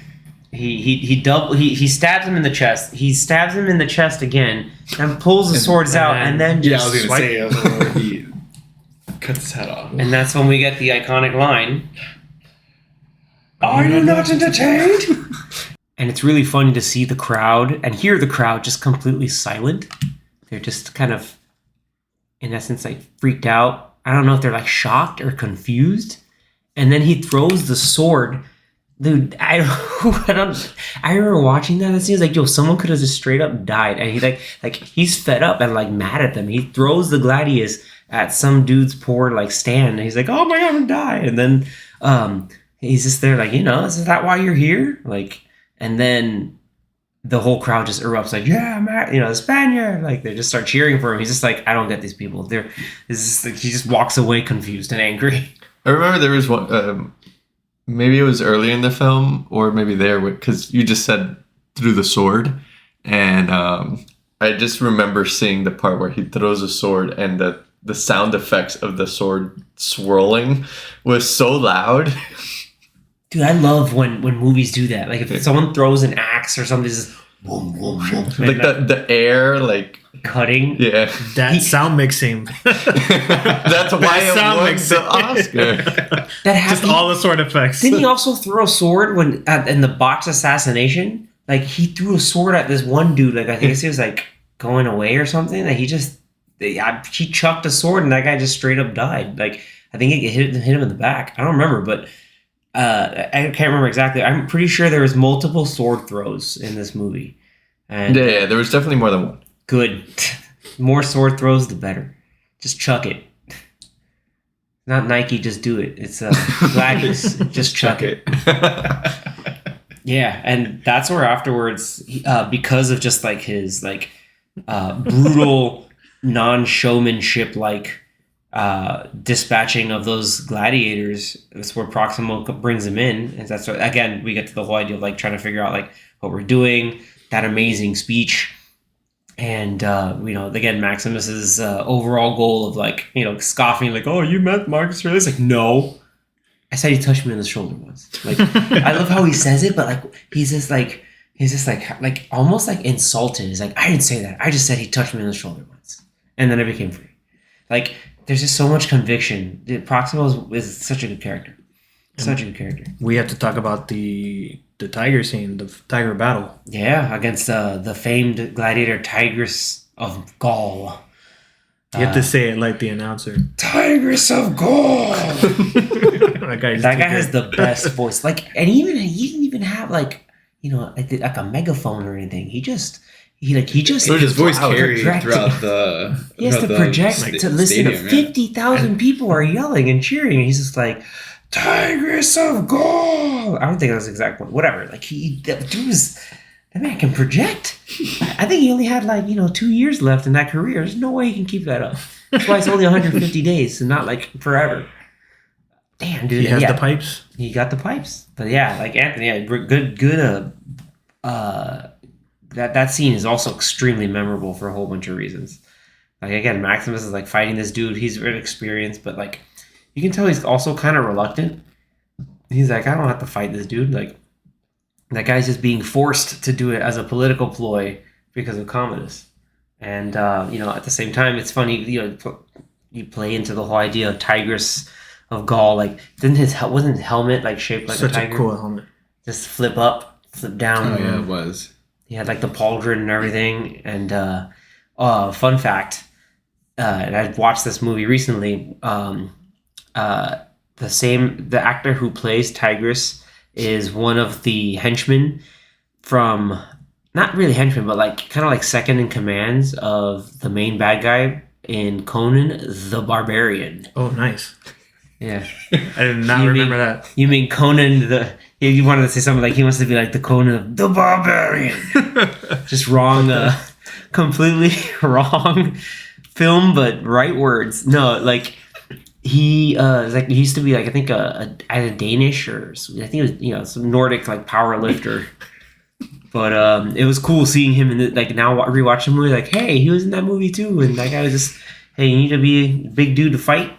he stabs him in the chest. He stabs him in the chest again, and pulls the swords out, and then just I was gonna say he cuts his head off. And that's when we get the iconic line. Are you not entertained? And it's really funny to see the crowd and hear the crowd just completely silent. They're just kind of, in essence, like freaked out. I don't know if they're like shocked or confused. And then he throws the sword. Dude, I remember watching that. It seems like, someone could have just straight up died. And he like he's fed up and like mad at them. He throws the gladius at some dude's poor like stand. And he's like, oh my God, I'm gonna die. And then he's just there like, is that why you're here? Like, and then the whole crowd just erupts like, yeah, Matt, the Spaniard. Like they just start cheering for him. He's just like, I don't get these people. He just walks away confused and angry. I remember there was one, maybe it was early in the film, or maybe there, because you just said through the sword, and I just remember seeing the part where he throws a sword, and the sound effects of the sword swirling was so loud. Dude, I love when movies do that. Like if someone throws an axe or something, it's just boom, boom, boom. Like the air, like cutting. Yeah. That sound mixing. That's why it won the Oscar. That happened. Just all the sword effects. Didn't he also throw a sword in the box assassination? Like he threw a sword at this one dude. Like I think he was like going away or something. Like he chucked a sword and that guy just straight up died. Like I think it hit him in the back. I don't remember, but I can't remember exactly. I'm pretty sure there was multiple sword throws in this movie. And yeah, there was definitely more than one. Good. More sword throws, the better. Just chuck it. Not Nike, just do it. It's Gladius. Just chuck it. Yeah, and that's where afterwards, because of just like his like brutal non-showmanship like dispatching of those gladiators. That's where Proximo brings him in, and that's what, again, we get to the whole idea of like trying to figure out like what we're doing. That amazing speech, and again, Maximus's overall goal of like scoffing like, oh, you met Marcus Aurelius? Like, no, I said he touched me on the shoulder once. Like, I love how he says it, but like he's just like almost like insulted. He's like, I didn't say that. I just said he touched me on the shoulder once, and then I became free. Like, there's just so much conviction. Proximo is such a good character. Such a good character. We have to talk about the tiger scene, the tiger battle. Yeah, against the famed gladiator Tigress of Gaul. You have to say it like the announcer. Tigress of Gaul. that guy has the best voice. Like, and he didn't even have like a megaphone or anything. He just his voice carried throughout the. He has to project to listen to 50,000 people are yelling and cheering. And he's just like, Tigress of Gaul. I don't think that was the exact one. Whatever. Like that man can project. I think he only had 2 years left in that career. There's no way he can keep that up. That's why it's only 150 days and not like forever. Damn, dude. He has the pipes. He got the pipes. But yeah, like Anthony, good. That scene is also extremely memorable for a whole bunch of reasons. Like, again, Maximus is like fighting this dude. He's very experienced, but like you can tell he's also kind of reluctant. He's like, I don't have to fight this dude. Like, that guy's just being forced to do it as a political ploy because of Commodus. And at the same time, it's funny. You play into the whole idea of Tigress of Gaul. Like, wasn't his helmet like shaped like such a tiger? A cool helmet. Just flip up, flip down. Oh yeah, it was. He had like the pauldron and everything. And fun fact, and I watched this movie recently. The actor who plays Tigress is one of the henchmen from, not really henchmen, but like kind of like second in commands of the main bad guy in Conan the Barbarian. Oh, nice. Yeah. I did not remember that. You mean Conan you wanted to say something like he wants to be like the Conan of the Barbarian. Just wrong, completely wrong film, but right words. No, like he used to be like, I think either Danish or I think it was some Nordic like power lifter. But it was cool seeing him in now rewatching the movie, like, hey, he was in that movie too, and that guy was just, hey, you need to be a big dude to fight.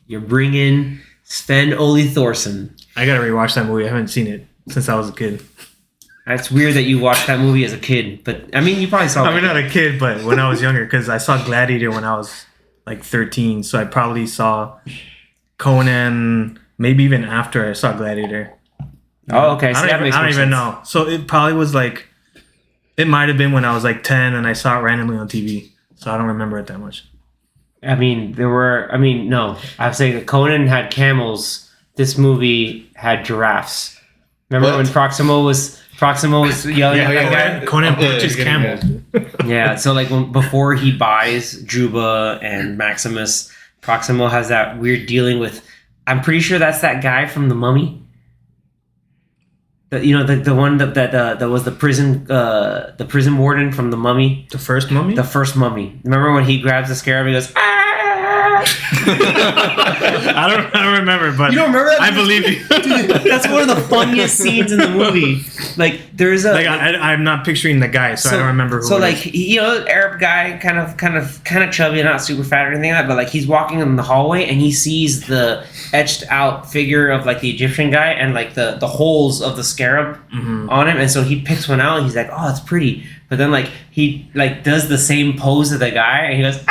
You bring in Sven Ole Thorsen. I gotta rewatch that movie. I haven't seen it since I was a kid. That's weird that you watched that movie as a kid, but I mean, you probably saw. I mean, not a kid, but when I was younger, because I saw Gladiator when I was like 13, so I probably saw Conan maybe even after I saw Gladiator. Oh, okay. I don't even know. So it probably was like, it might have been when I was like 10 and I saw it randomly on TV. So I don't remember it that much. I mean, no. I was saying that Conan had camels. This movie had giraffes. Remember when Proximo was yelling at that guy? Conan punches camels. Yeah, so like before he buys Juba and Maximus, Proximo has that weird dealing with. I'm pretty sure that's that guy from The Mummy. The one that was the prison warden from The Mummy. The first Mummy? The first Mummy. Remember when he grabs the scarab and he goes, ah! I don't remember, but you don't remember that? I believe you. Dude, that's one of the funniest scenes in the movie. Like, there's a I'm not picturing the guy, so I don't remember who. So Arab guy, kind of chubby, not super fat or anything like that, but like he's walking in the hallway and he sees the etched out figure of like the Egyptian guy and like the holes of the scarab on him, and so he picks one out and he's like, oh, it's pretty, but then like he like does the same pose of the guy and he goes,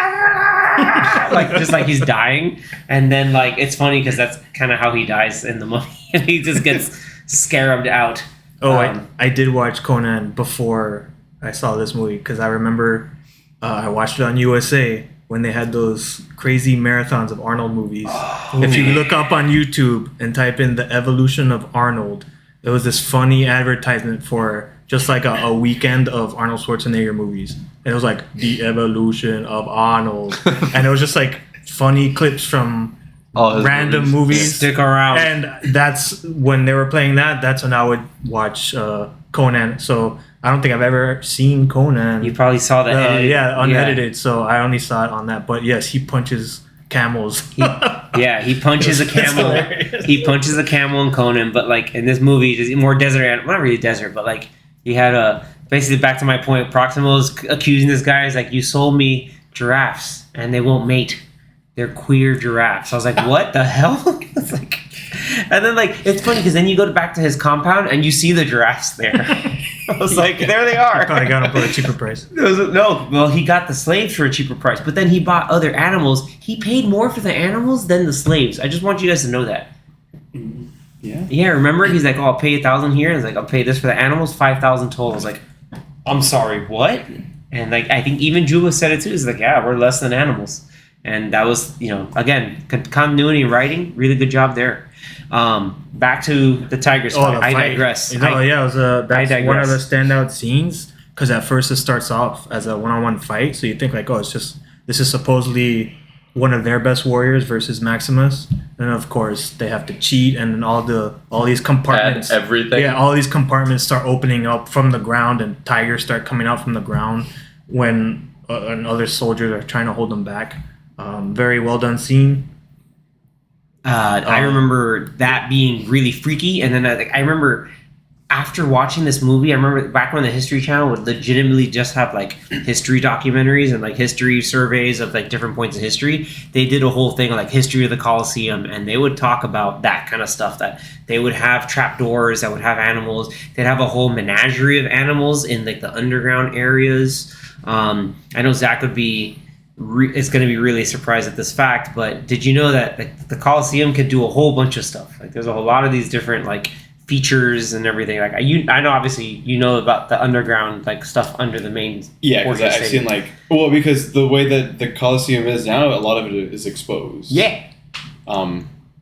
like just like he's dying, and then like it's funny because that's kind of how he dies in The Mummy. And he just gets scarabed out. I did watch Conan before I saw this movie because I remember I watched it on USA when they had those crazy marathons of Arnold movies. If you look up on YouTube and type in the evolution of Arnold, there was this funny advertisement for just like a weekend of Arnold Schwarzenegger movies. And it was like, the evolution of Arnold. And it was just like funny clips from random movies. Stick around. And that's when they were playing that's when I would watch Conan. So I don't think I've ever seen Conan. You probably saw the edited. Yeah, unedited. Yeah. So I only saw it on that. But yes, he punches camels. He punches a camel. He punches a camel in Conan, but like in this movie, just more desert. Not really desert, but like he had basically back to my point. Proximal's accusing this guy. Is like, you sold me giraffes and they won't mate. They're queer giraffes. I was like, what the hell? It's like, and then like it's funny because then you go back to his compound and you see the giraffes there. I was like, there they are. Probably got them for a cheaper price. Well, he got the slaves for a cheaper price, but then he bought other animals. He paid more for the animals than the slaves. I just want you guys to know that. Yeah. Remember, he's like, oh, I'll pay 1,000 here. And he's like, I'll pay this for the animals, 5,000 total. I was like, I'm sorry, what? And like, I think even Juba said it too. He's like, yeah, we're less than animals. And that was, again, continuity in writing, really good job there. Back to the Tigers fight. I digress. That's one of the standout scenes because at first it starts off as a one-on-one fight, so you think like, oh, this is supposedly one of their best warriors versus Maximus, and of course they have to cheat, and then all these compartments, everything. Yeah, all these compartments start opening up from the ground, and tigers start coming out from the ground when and other soldiers are trying to hold them back. Very well done scene. I remember that being really freaky, and then I remember after watching this movie, I remember back when the History Channel would legitimately just have like history documentaries and like history surveys of like different points in history. They did a whole thing on like history of the Colosseum, and they would talk about that kind of stuff. That they would have trapdoors that would have animals. They'd have a whole menagerie of animals in like the underground areas. I know Zach would be. Is going to be really surprised at this fact, but did you know that the Colosseum could do a whole bunch of stuff? Like there's a whole lot of these different like features and everything. Like I know obviously you know about the underground like stuff under the main. Yeah, because I've seen because the way that the Colosseum is now, a lot of it is exposed. Yeah.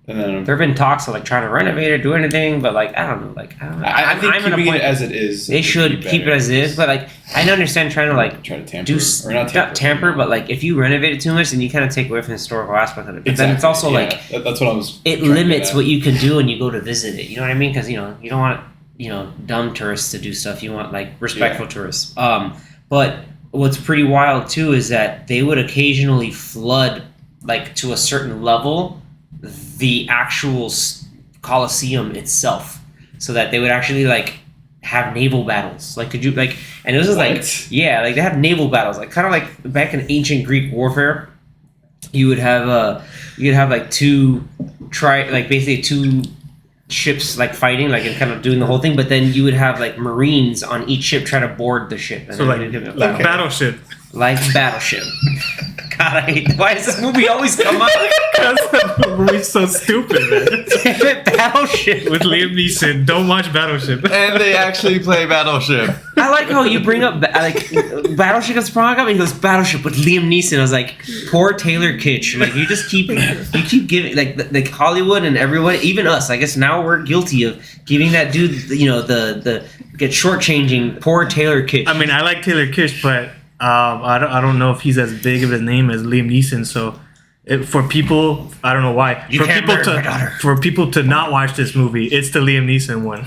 And then there have been talks of like trying to renovate or do anything, but like I don't know. I think keeping it as it is. They should keep it as it is, but like I understand trying to like try to tamper or not tamper, but like if you renovate it too much, then you kind of take away from the historical aspect of it. But then it's also like that's what I was. It limits what you can do when you go to visit it. You know what I mean? Because you don't want dumb tourists to do stuff. You want like respectful tourists. But what's pretty wild too is that they would occasionally flood like to a certain level the actual Colosseum itself, so that they would actually like have naval battles. Like, could you like? And it was just like, they have naval battles, like kind of like back in ancient Greek warfare. You would have like basically two ships like fighting, like and kind of doing the whole thing. But then you would have like Marines on each ship try to board the ship. And so like Battleship. Like Battleship. God, I hate. Why does this movie always come up? Because the movie's so stupid, man. Damn it, Battleship with Liam Neeson. Don't watch Battleship. And they actually play Battleship. I like how you bring up Battleship gets brought up, and he goes Battleship with Liam Neeson. I was like, poor Taylor Kitsch. Like you just keep giving like Hollywood and everyone, even us. I guess now we're guilty of giving that dude the get shortchanging poor Taylor Kitsch. I mean, I like Taylor Kitsch, but. I don't know if he's as big of a name as Liam Neeson. So, for people, I don't know why. For people to not watch this movie, it's the Liam Neeson one.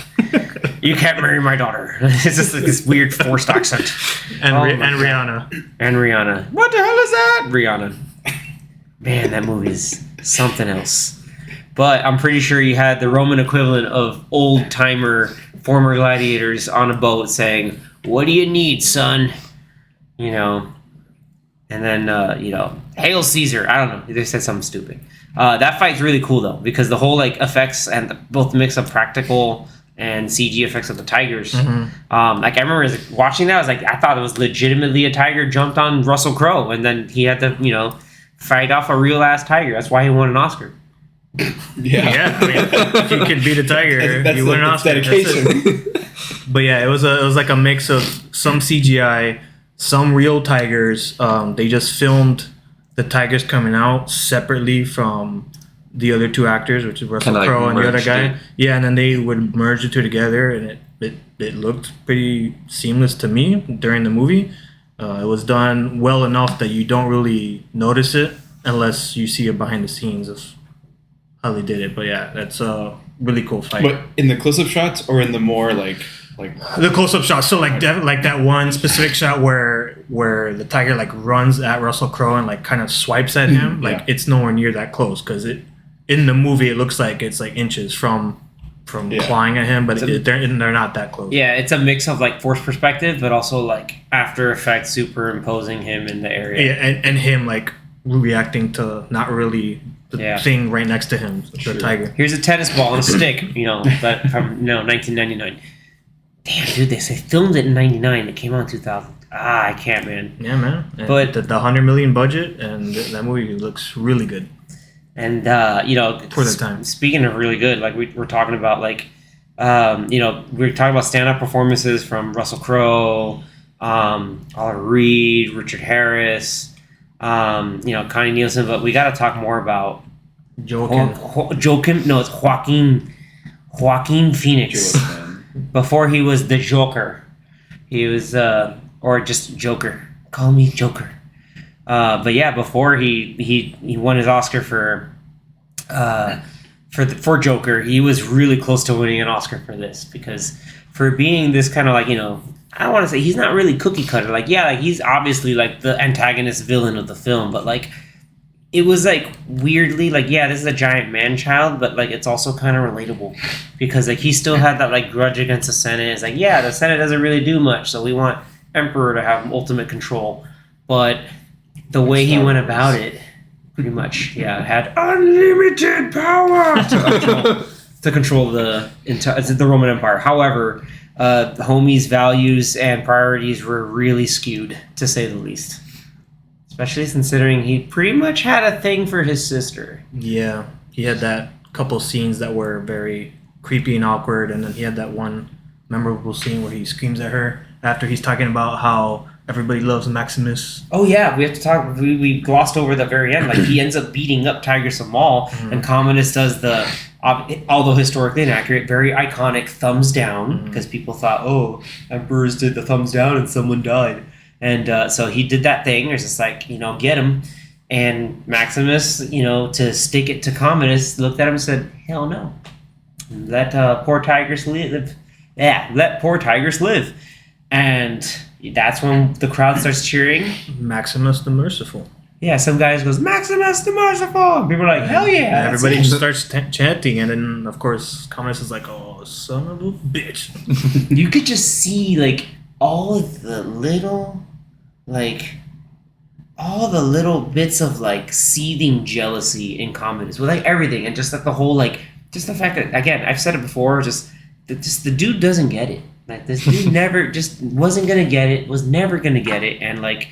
You can't marry my daughter. It's just like this weird forced accent. And Rihanna. And Rihanna. What the hell is that? Rihanna. Man, that movie's something else. But I'm pretty sure you had the Roman equivalent of old timer former gladiators on a boat saying, "What do you need, son?" And then, Hail Caesar. I don't know. They said something stupid. That fight's really cool, though, because the whole, like, effects and both the mix of practical and CG effects of the tigers. Mm-hmm. I remember watching that, I thought it was legitimately a tiger jumped on Russell Crowe, and then he had to, fight off a real-ass tiger. That's why he won an Oscar. Yeah. I mean, if you can beat a tiger, you win an Oscar. Dedication. But, yeah, it was like a mix of some CGI, some real tigers. They just filmed the tigers coming out separately from the other two actors, which is Russell Crowe and the other guy. Yeah, and then they would merge the two together, and it looked pretty seamless to me during the movie. It was done well enough that you don't really notice it unless you see it behind the scenes of how they did it. But yeah, that's a really cool fight. But in the close-up shots or in the more like the close-up shots, so like that one specific shot where where the tiger like runs at Russell Crowe and like kind of swipes at him, like it's nowhere near that close because in the movie it looks like it's like inches from clawing at him, but they're not that close. Yeah, it's a mix of like forced perspective, but also like After Effects superimposing him in the area. Yeah, and him like reacting to not really the thing right next to him, the tiger. Here's a tennis ball and a stick, but from 1999. Damn, dude, they filmed it in 99. It came out in 2000. I can't, man. Yeah, man. And but the $100 million budget, and that movie looks really good. And for the time. Speaking of really good, like we're talking about, like we're talking about stand-up performances from Russell Crowe, Oliver Reed, Richard Harris, Connie Nielsen, but we got to talk more about Joaquin. No, it's Joaquin Phoenix. Before he was the Joker, he was or just Joker. Call me Joker. But yeah, before he won his Oscar for Joker, he was really close to winning an Oscar for this, because for being this kind of like, I don't want to say he's not really cookie cutter. Like, yeah, like he's obviously like the antagonist villain of the film, but like it was like weirdly like, yeah, this is a giant man child, but like it's also kind of relatable because like he still had that like grudge against the Senate. It's like, yeah, the Senate doesn't really do much, so we want Emperor to have ultimate control. But the way he went about it, pretty much, had unlimited power to control the Roman Empire. However, the homie's values and priorities were really skewed, to say the least. Especially considering he pretty much had a thing for his sister. Yeah, he had that couple scenes that were very creepy and awkward, and then he had that one memorable scene where he screams at her after he's talking about how everybody loves Maximus. Oh yeah, we have to talk. We glossed over the very end. Like he ends up beating up Tiger Samal, and Commodus does the, although historically inaccurate, very iconic thumbs down, because people thought, oh, emperors did the thumbs down and someone died. And so he did that thing. It's just like, get him. And Maximus, to stick it to Commodus, looked at him and said, hell no. Let poor tigers live. Yeah, let poor tigers live. And that's when the crowd starts cheering. Maximus the Merciful. Yeah, some guys goes, Maximus the Merciful. And people are like, hell yeah. And everybody just starts chanting. And then, of course, Commodus is like, oh, son of a bitch. You could just see, like, all the little bits of like seething jealousy in Commodus with like everything, and just like the whole like just the fact that, again, I've said it before, just the dude doesn't get it. Like this dude never just wasn't gonna get it, was never gonna get it, and like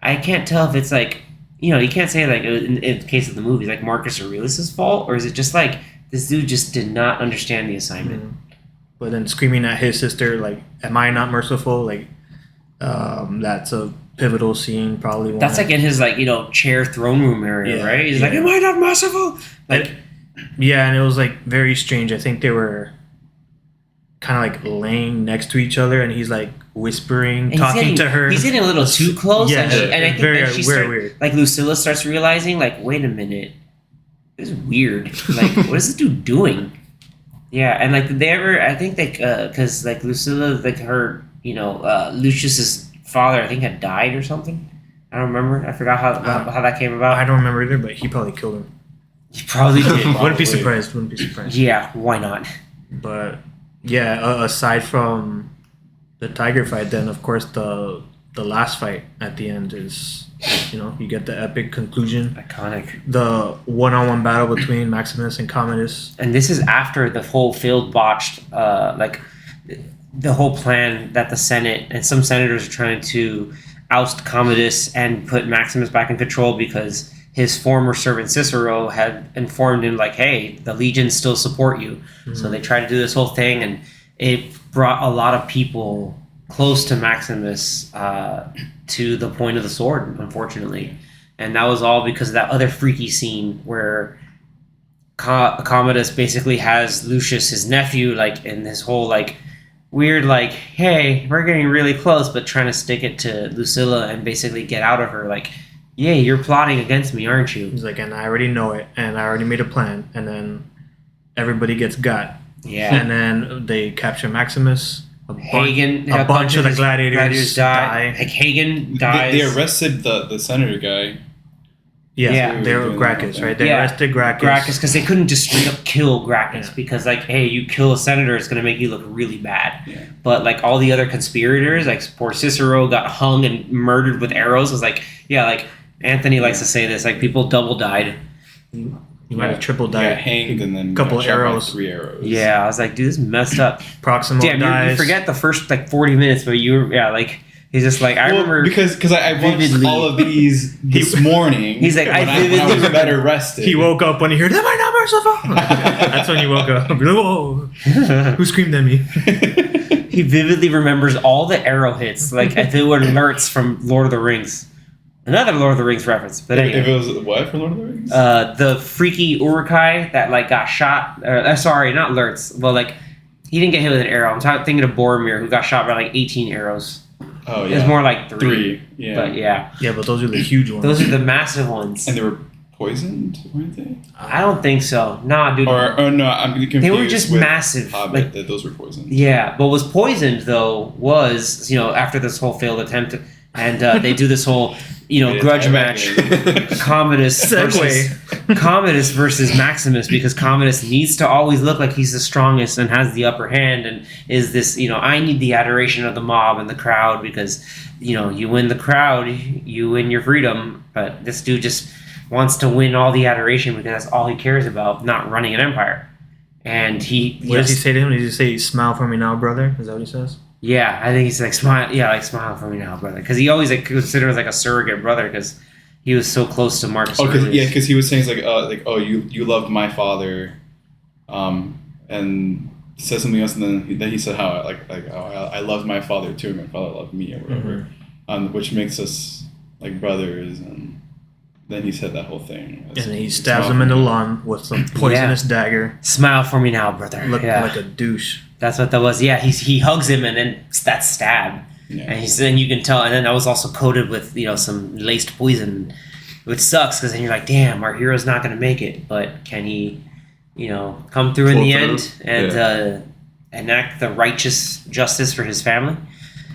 I can't tell if it's like, you can't say like in the case of the movie like Marcus Aurelius' fault, or is it just like this dude just did not understand the assignment. But then screaming at his sister like, am I not merciful? Like that's a pivotal scene, probably. That's like in his like chair throne room area, right? He's like, am I not merciful? Like, and it was like very strange. I think they were kind of like laying next to each other, and he's like whispering, talking to her. He's getting a little too close, and I think very, that she weird. Like Lucilla starts realizing, like, wait a minute, this is weird. Like, what is this dude doing? Yeah, and like, did they ever? I think they, because like Lucilla, like her, Lucius's father, I think, had died or something. I don't remember. I forgot how that came about. I don't remember either, but he probably killed him. He probably did. Wouldn't be surprised. Yeah, why not? But yeah, aside from the tiger fight, then of course the last fight at the end is, you get the epic conclusion. Iconic. The one-on-one battle between Maximus and Commodus. And this is after the whole failed botched, the whole plan that the Senate and some senators are trying to oust Commodus and put Maximus back in control because his former servant Cicero had informed him like, hey, the legions still support you. Mm-hmm. So they tried to do this whole thing, and it brought a lot of people close to Maximus to the point of the sword, unfortunately. And that was all because of that other freaky scene where Commodus basically has Lucius, his nephew, like in this whole like weird like, hey, we're getting really close, but trying to stick it to Lucilla and basically get out of her like, yeah, you're plotting against me, aren't you? He's like, and I already know it, and I already made a plan, and then everybody gets got. Yeah. And then they capture Maximus, Hagen, a bunch of the gladiators die. Like Hagen dies. They arrested the senator guy. Yeah, they were Gracchus, right? They arrested Gracchus because they couldn't just straight up kill Gracchus because, like, hey, you kill a senator, it's going to make you look really bad. Yeah. But, like, all the other conspirators, like, poor Cicero got hung and murdered with arrows. It was like, yeah, like, Anthony likes to say this, like, people double died. You might have triple died. Yeah, hanged and then a couple arrows. 3 arrows. Yeah, I was like, dude, this is messed up. Proximo dies. You forget the first, like, 40 minutes, but like... He's just like, I remember... Because I watched all of these this morning. He's like, when I was better rested. He woke up when he heard, am I not merciful? That's when he woke up. Whoa. Who screamed at me? He vividly remembers all the arrow hits, like if it were alerts from Lord of the Rings. Another Lord of the Rings reference. But anyway. If it was what from Lord of the Rings? The freaky Uruk-hai that, like, got shot... sorry, not alerts. Well, like, he didn't get hit with an arrow. I'm thinking of Boromir, who got shot by, like, 18 arrows. Oh, yeah. It was more like 3. Yeah. But yeah. Yeah, but those are the huge ones. Those are the massive ones. And they were poisoned, weren't they? I don't think so. Nah, dude. Or no, I'm confused. They were just with massive. Hobbit, like, that those were poisoned. Yeah. What was poisoned, though, was, after this whole failed attempt, and they do this whole, grudge match. Commodus versus Maximus, because Commodus needs to always look like he's the strongest and has the upper hand and is this, I need the adoration of the mob and the crowd because, you win the crowd, you win your freedom. But this dude just wants to win all the adoration because that's all he cares about, not running an empire. And what does he say to him? Does he say, smile for me now, brother? Is that what he says? Yeah, I think he's like, smile. Yeah, like, smile for me now, brother. Because he always considers like a surrogate brother because he was so close to Marcus Aurelius. Because he was saying you loved my father, and said something else, and then he said how I loved my father too. My father loved me or whatever, which makes us like brothers. And then he said that whole thing. And then he stabs him in the lung with some poisonous dagger. Smile for me now, brother. Looking like a douche. That's what that was. Yeah, he hugs him and then that stab. Yeah. And then you can tell. And then that was also coated with some laced poison, which sucks because then you're like, damn, our hero's not going to make it. But can he, come through in the end and enact the righteous justice for his family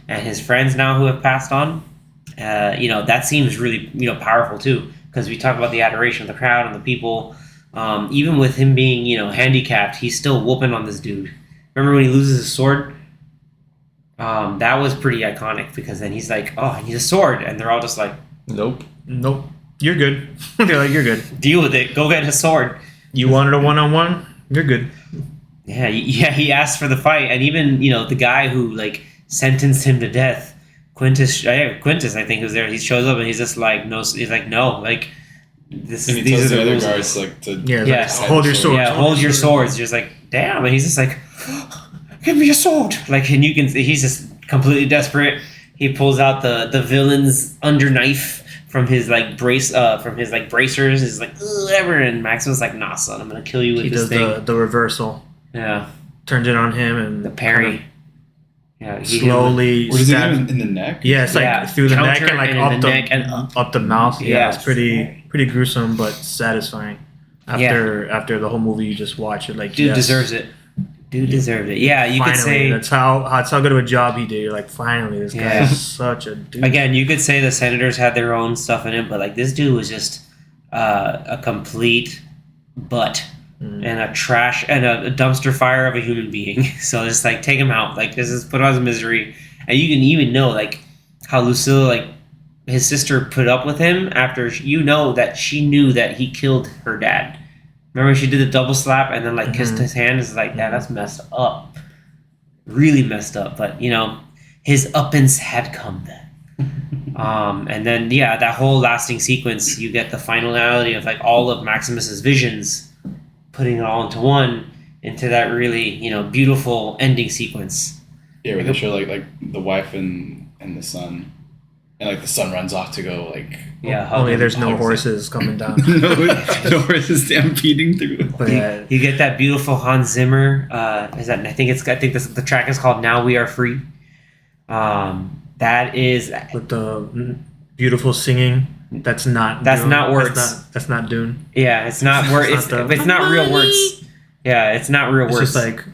and his friends now who have passed on? That seems really powerful too because we talk about the adoration of the crowd and the people. Even with him being handicapped, he's still whooping on this dude. Remember when he loses his sword? That was pretty iconic because then he's like, oh, I need a sword. And they're all just like, Nope. You're good. They're like, you're good. Deal with it. Go get a sword. You wanted a one-on-one? You're good. Yeah, he asked for the fight. And even, the guy who, like, sentenced him to death, Quintus, I think, was there. He shows up and he's just like, no. He's like, no. Like, these are the other rules. guards, like, to hold your swords. Yeah, hold your swords. Just like, damn. And he's just like, give me a sword. Like, and you can see he's just completely desperate. He pulls out the villain's under knife from his bracers. He's like, whatever. And Maximus is like, nah, son, I'm gonna kill you with this thing. He does the reversal. Yeah. Turns it on him and the parry. Slowly. What is it in the neck? Yeah, it's like through the neck and like up the neck and up the mouth. Yeah, it's pretty gruesome but satisfying. After the whole movie you just watch it, like dude deserves it. Dude deserved it. Yeah, you could say that's how good of a job he did. You're like, finally, this guy is such a dude. Again, you could say the Senators had their own stuff in it, but like this dude was just a complete butt and a trash and a dumpster fire of a human being. So just like take him out. Like this is put on his misery, and you can even know like how Lucilla, like his sister, put up with him after that she knew that he killed her dad. Remember she did the double slap and then like kissed his hand? It's like, that's messed up. Really messed up. But, his uppance had come then. And then, that whole lasting sequence, you get the finality of like all of Maximus's visions, putting it all into one, into that really, beautiful ending sequence. Yeah, where they show like the wife and the son. And like the son runs off to go like only there's no horses coming down. no horses stampeding through. But you get that beautiful Hans Zimmer. I think the track is called "Now We Are Free." That is with the beautiful singing. That's not words. That's not Dune. Yeah, it's not word. It's not real words. Yeah, it's not real words. It's just like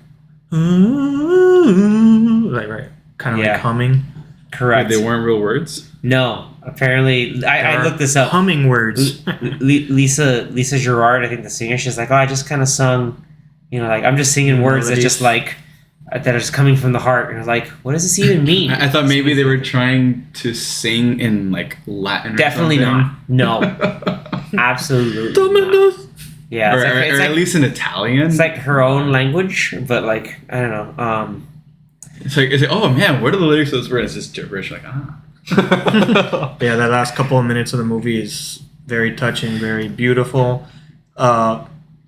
like right, kind of like humming. Correct. They weren't real words. No, apparently I looked this up. Humming words. Lisa Gerard, I think the singer, she's like, oh, I just kind of sung, like I'm just singing words that just like that are just coming from the heart. And I was like, what does this even mean? I thought maybe they were trying to sing in like Latin. Definitely or something. not. No, absolutely. Not. Yeah, or at least in Italian. It's like her own language, but like I don't know. It's like oh man, what are the lyrics of this word? It's just gibberish. Like Yeah, that last couple of minutes of the movie is very touching, very beautiful,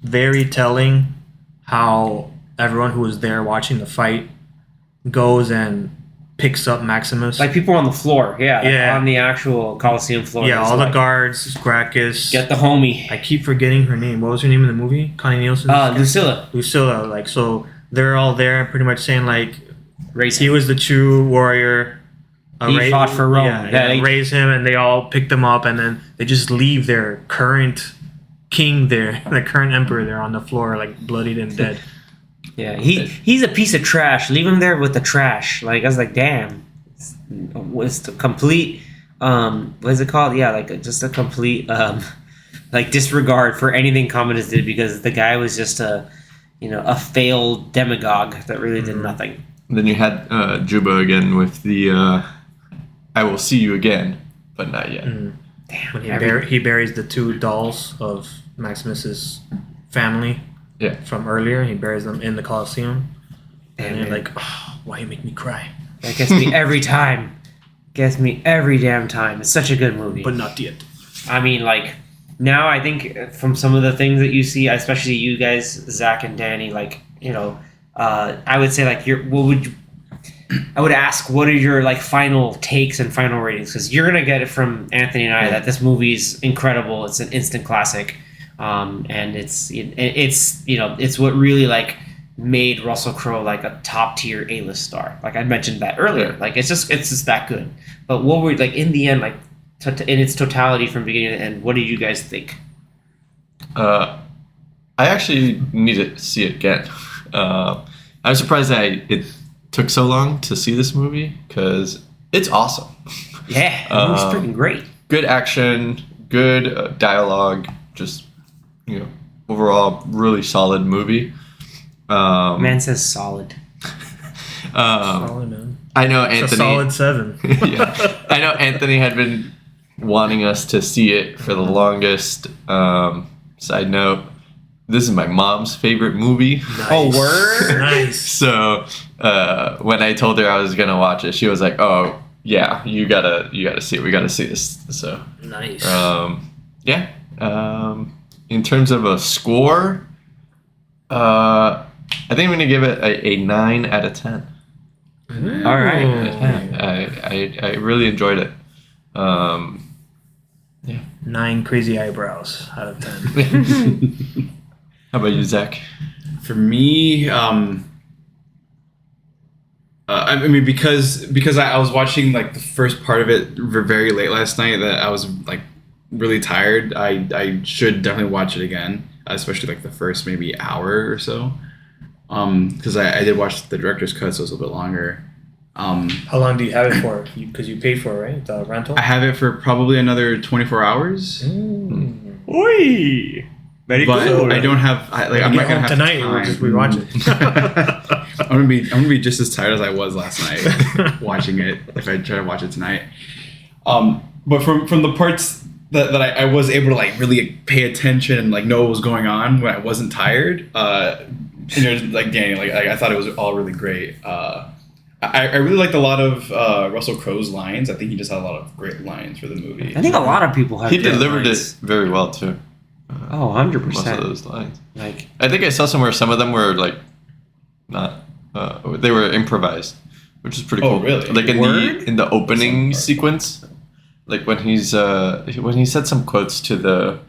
very telling how everyone who was there watching the fight goes and picks up Maximus. Like people on the floor, on the actual Coliseum floor. Yeah, all the guards, Gracchus. Get the homie. I keep forgetting her name. What was her name in the movie? Connie Nielsen? Lucilla. Lucilla. Like, so they're all there pretty much saying, like, raise he was the true warrior. He fought for Rome. Raise him, and they all picked him up, and then they just leave their current king there, the current emperor there on the floor, like, bloodied and dead. Yeah, he's a piece of trash. Leave him there with the trash. Like I was like, damn, it's the complete. What is it called? Yeah, like just a complete like disregard for anything Commodus did because the guy was just a failed demagogue that really did nothing. Then you had Juba again with the "I will see you again, but not yet." Damn, when he buries the two dolls of Maximus's family. Yeah. From earlier, he buries them in the Coliseum. And you're like, oh, why you make me cry? That gets me every time. Gets me every damn time. It's such a good movie. But not yet. I mean, like, now I think from some of the things that you see, especially you guys, Zach and Danny, like, I would say, like, I would ask, what are your, like, final takes and final ratings? Because you're going to get it from Anthony and I that this movie's incredible. It's an instant classic. And it's what really like made Russell Crowe like a top tier A-list star. Like I mentioned that earlier. Like it's just that good. But what were like in the end, like in its totality from beginning to end, what do you guys think? I actually need to see it again. I'm surprised that it took so long to see this movie because it's awesome. Yeah, it was freaking great. Good action, good dialogue, just. Overall, really solid movie. Man says solid. Solid, man. I know it's Anthony. A solid 7. Yeah, I know Anthony had been wanting us to see it for the longest. Side note: this is my mom's favorite movie. Nice. Oh, word! Nice. So when I told her I was gonna watch it, she was like, "Oh yeah, you gotta see it. We gotta see this." So nice. Yeah. In terms of a score, I think I'm going to give it a 9 out of 10. All right. Yeah, I really enjoyed it. Yeah. 9 crazy eyebrows out of 10. How about you, Zach? For me, I mean, because I was watching like the first part of it very late last night that I was like really tired. I should definitely watch it again, especially like the first maybe hour or so. Because I did watch the director's cut, so it's a little bit longer. How long do you have it for? Because you paid for it, right? The rental? I have it for probably another 24 hours. Oi! Very but cool. I don't have. I'm not gonna have tonight. time. We'll just rewatch it. I'm gonna be just as tired as I was last night watching it. If I try to watch it tonight, but from the parts that I was able to like really pay attention and like know what was going on when I wasn't tired. Like Danny, like I thought it was all really great. I really liked a lot of Russell Crowe's lines. I think he just had a lot of great lines for the movie. I think a lot of people have. He delivered it very well too. 100%. Most of those lines. Like I think I saw somewhere some of them were like not. They were improvised, which is pretty cool. Oh, really? Like in the opening sequence, like when he said some quotes to the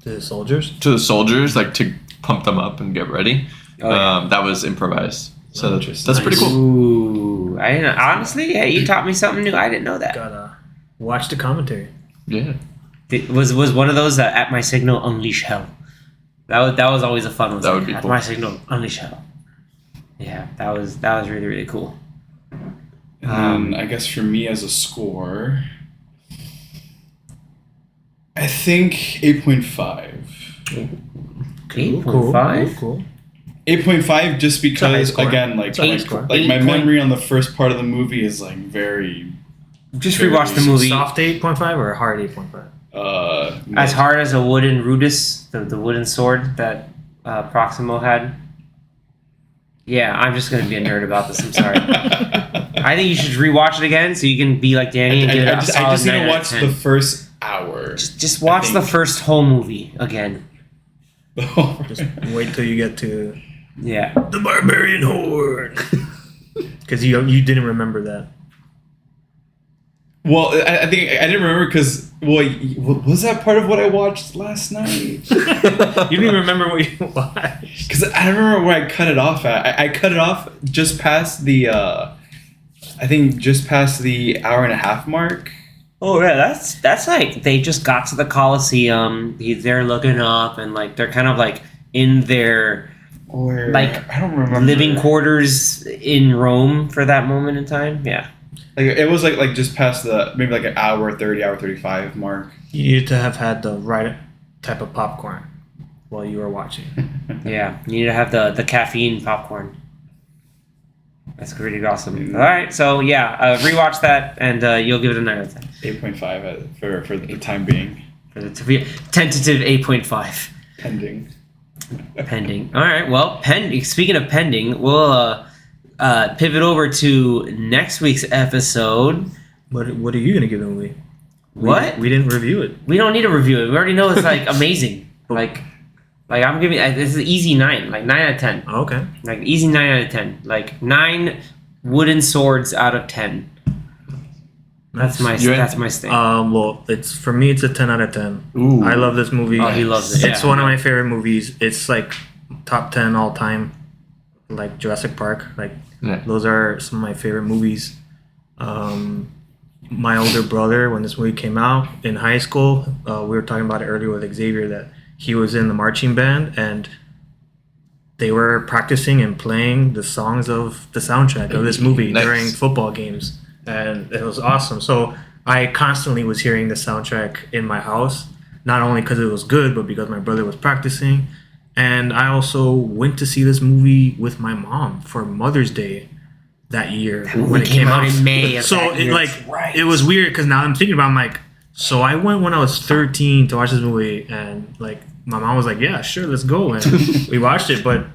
the soldiers, like to pump them up and get ready. Oh, yeah. That was was so that's Nice. pretty cool. Ooh, I didn't, honestly, yeah, you taught me something new. I didn't know that. gotta watch the commentary. Yeah. It was one of those at my signal unleash hell. That was always a fun one. That would be at cool. my signal unleash hell. Yeah, that was really, really cool. And I guess for me as a score, I think 8.5. 8.5? Cool. 8.5 just because, score. again, like my memory on the first part of the movie is like very... Just rewatch the movie. Soft 8.5 or a hard 8.5? As hard as a wooden rudis, the wooden sword that Proximo had. Yeah, I'm just going to be a nerd about this. I'm sorry. I think you should rewatch it again so you can be like Danny and give it a solid 9 I just need to watch out of 10. the first hour. Just watch the first whole movie again. Just wait till you get to the barbarian horde. Because you didn't remember that. Well, I think I didn't remember because was that part of what I watched last night? You didn't even remember what you watched. Because I don't remember where I cut it off at. I cut it off just past the I think just past the hour and a half mark. Oh yeah, that's like they just got to the Colosseum. They're looking up and like they're kind of like in their like I don't remember living quarters in Rome for that moment in time. Yeah. Like it was like just past the maybe like an hour 30, hour 35 mark. You needed to have had the right type of popcorn while you were watching. Yeah, you need to have the caffeine popcorn. That's pretty awesome. All right, so yeah, rewatch that and you'll give it a 9 out of 10. 8.5 for the time being. For the tentative 8.5. Pending. Pending. All right, well, speaking of pending, we'll pivot over to next week's episode. What are you gonna give the movie? What? We didn't review it. We don't need to review it. We already know it's like amazing. Like I'm giving this is an easy 9, like 9 out of 10. Okay. Like easy 9 out of 10. Like 9 wooden swords out of 10. That's my thing. Well, it's for me. It's a 10 out of 10. Ooh. I love this movie. Oh, he loves it. It's one of my favorite movies. It's like top 10 all time. Like Jurassic Park. Like those are some of my favorite movies. My older brother, when this movie came out in high school, we were talking about it earlier with Xavier that he was in the marching band and they were practicing and playing the songs of the soundtrack of this movie during football games. And it was awesome. So I constantly was hearing the soundtrack in my house, not only because it was good, but because my brother was practicing. And I also went to see this movie with my mom for Mother's Day that year when it came out in May. So it was weird because now I'm thinking about it, I'm like, so I went when I was 13 to watch this movie, and like my mom was like, yeah, sure, let's go, and we watched it, but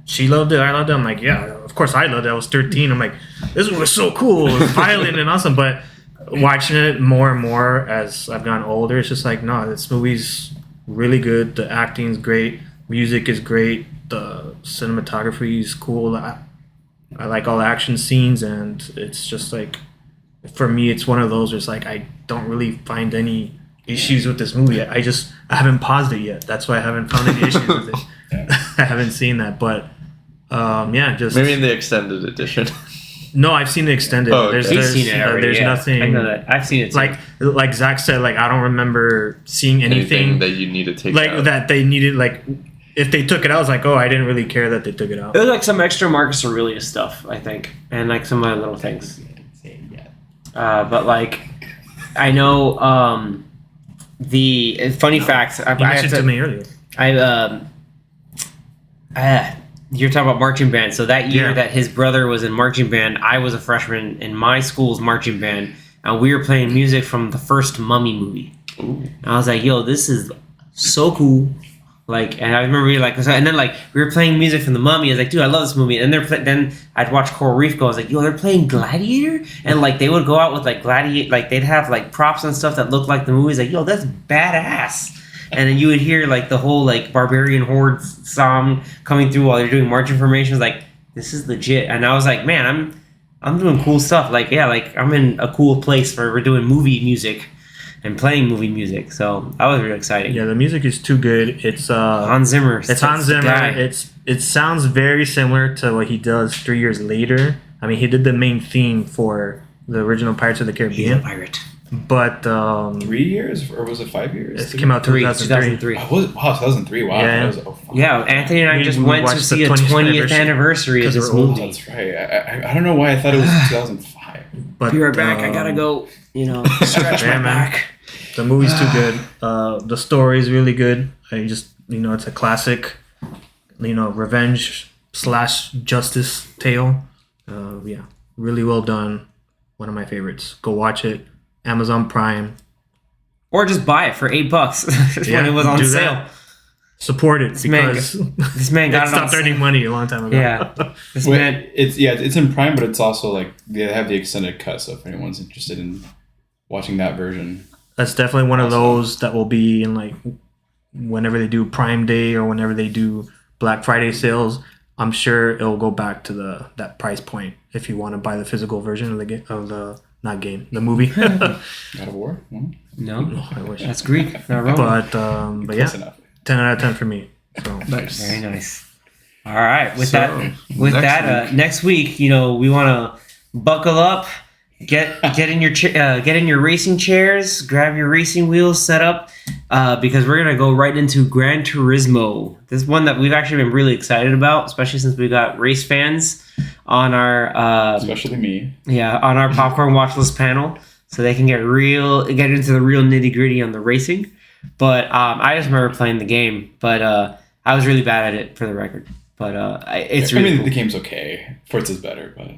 she loved it, I loved it. I'm like, yeah, of course I loved it. I was 13. I'm like, this was so cool. It was violent and awesome. But watching it more and more as I've gotten older, it's just like, no, this movie's really good. The acting's great. Music is great. The cinematography is cool. I like all the action scenes, and it's just like, for me, it's one of those where it's like I don't really find any issues with this movie. I haven't paused it yet. That's why I haven't found any issues with it. I haven't seen that, but just maybe in the extended edition. No, I've seen the extended. Oh, okay. He's seen it already. There's nothing. I know that. I've seen it too. Like Zach said, like I don't remember seeing anything that you need to take like out. that they needed. Like if they took it out, I was like, oh, I didn't really care that they took it out. It was like some extra Marcus Aurelius stuff, I think, and like some other little things. But like, I know the funny facts. You mentioned to me earlier. You're talking about marching band. So that year that his brother was in marching band, I was a freshman in my school's marching band, and we were playing music from the first Mummy movie. Ooh. And I was like, yo, this is so cool. Like, and I remember being like, and then like we were playing music from the Mummy. I was like, dude, I love this movie. And then I'd watch Coral Reef go. I was like, yo, they're playing Gladiator, and like they would go out with like Gladiator, like they'd have like props and stuff that looked like the movies. Like, yo, that's badass. And then you would hear like the whole like Barbarian Horde song coming through while they're doing marching formations. Like, this is legit. And I was like, man, I'm doing cool stuff. Like, yeah, like I'm in a cool place where we're doing movie music and playing movie music. So that was really exciting. Yeah, the music is too good. It's Hans Zimmer. It's Hans Zimmer. It sounds very similar to what he does 3 years later. I mean, he did the main theme for the original Pirates of the Caribbean. He's a pirate. But 3 years or was it 5 years? It came out 2003. Oh, was it? Wow, 2003. Wow. Yeah. Yeah, Anthony and I just went to see a 20th anniversary of this movie. That's right. I don't know why I thought it was 2005. But be right back. I gotta go. Stretch my back. The movie's too good. The story is really good. It's a classic, revenge / justice tale. Really well done. One of my favorites. Go watch it. Amazon Prime. Or just buy it for $8 when it was on sale. That. Support it because this man got it stopped earning money a long time ago. Yeah, it's in Prime, but it's also like they have the extended cut. So if anyone's interested in watching that version, that's definitely one of those that will be in like whenever they do Prime Day or whenever they do Black Friday sales. I'm sure it'll go back to that price point if you want to buy the physical version of the movie. God of War? No, I wish. That's Greek. Not wrong. But yeah, enough. 10 out of 10 for me. So nice, very nice. All right, with that, next week, we want to buckle up, get in your racing chairs, grab your racing wheels, set up, because we're gonna go right into Gran Turismo. This is one that we've actually been really excited about, especially since we got race fans on our especially me. Yeah, on our Popcorn Watchlist panel, so they can get into the real nitty gritty on the racing. But I just remember playing the game, but I was really bad at it, for the record. But it's really cool. The game's okay. Forza's better, but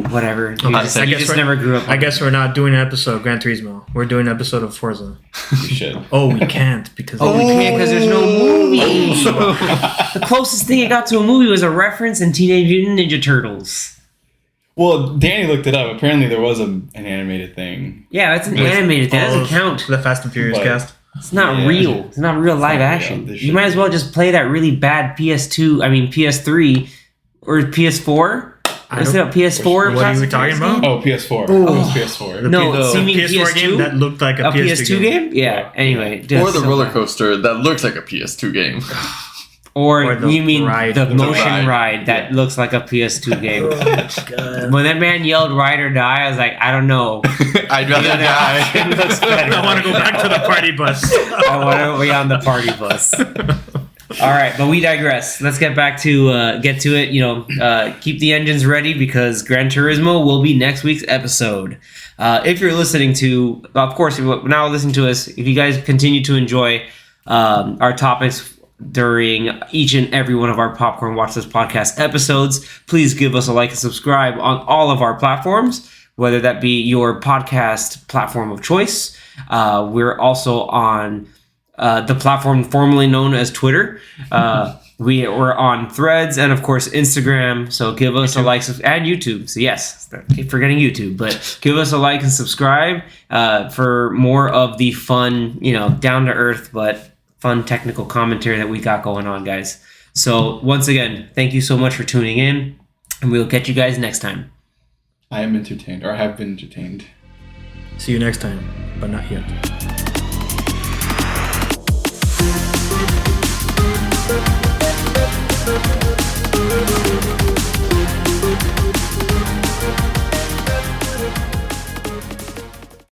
whatever. You just never grew up. I guess we're not doing an episode of Gran Turismo. We're doing an episode of Forza. We should. We can't because we can't because there's no movie. The closest thing it got to a movie was a reference in Teenage Mutant Ninja Turtles. Well, Danny looked it up. Apparently, there was an animated thing. Yeah, it's an animated. That doesn't count. The Fast and Furious cast. It's not real. It's not real live action. You might as well just play that really bad PS3 or PS4. Is it a PS4? What are you talking about? Oh, PS4. Oh, it was PS4. No, you mean PS4 game that looked like a PS2 game? Yeah. Anyway, or the roller coaster that looks like a PS2 game. Or you mean the motion ride that looks like a PS2 game? God. When that man yelled "Ride or Die," I was like, I don't know. I'd rather die. I want to go back to the party bus. I want to be on the party bus. All right, but we digress. Let's get back to get to it. Keep the engines ready because Gran Turismo will be next week's episode. If you're listening to, of course, now listen to us. If you guys continue to enjoy our topics during each and every one of our Popcorn Watchlist podcast episodes, please give us a like and subscribe on all of our platforms, whether that be your podcast platform of choice. We're also on the platform formerly known as Twitter. We're on Threads and, of course, Instagram. So give us a like and YouTube. So, yes, I keep forgetting YouTube. But give us a like and subscribe for more of the fun, down-to-earth, but fun technical commentary that we got going on, guys. So, once again, thank you so much for tuning in. And we'll catch you guys next time. I am entertained, or have been entertained. See you next time, but not yet.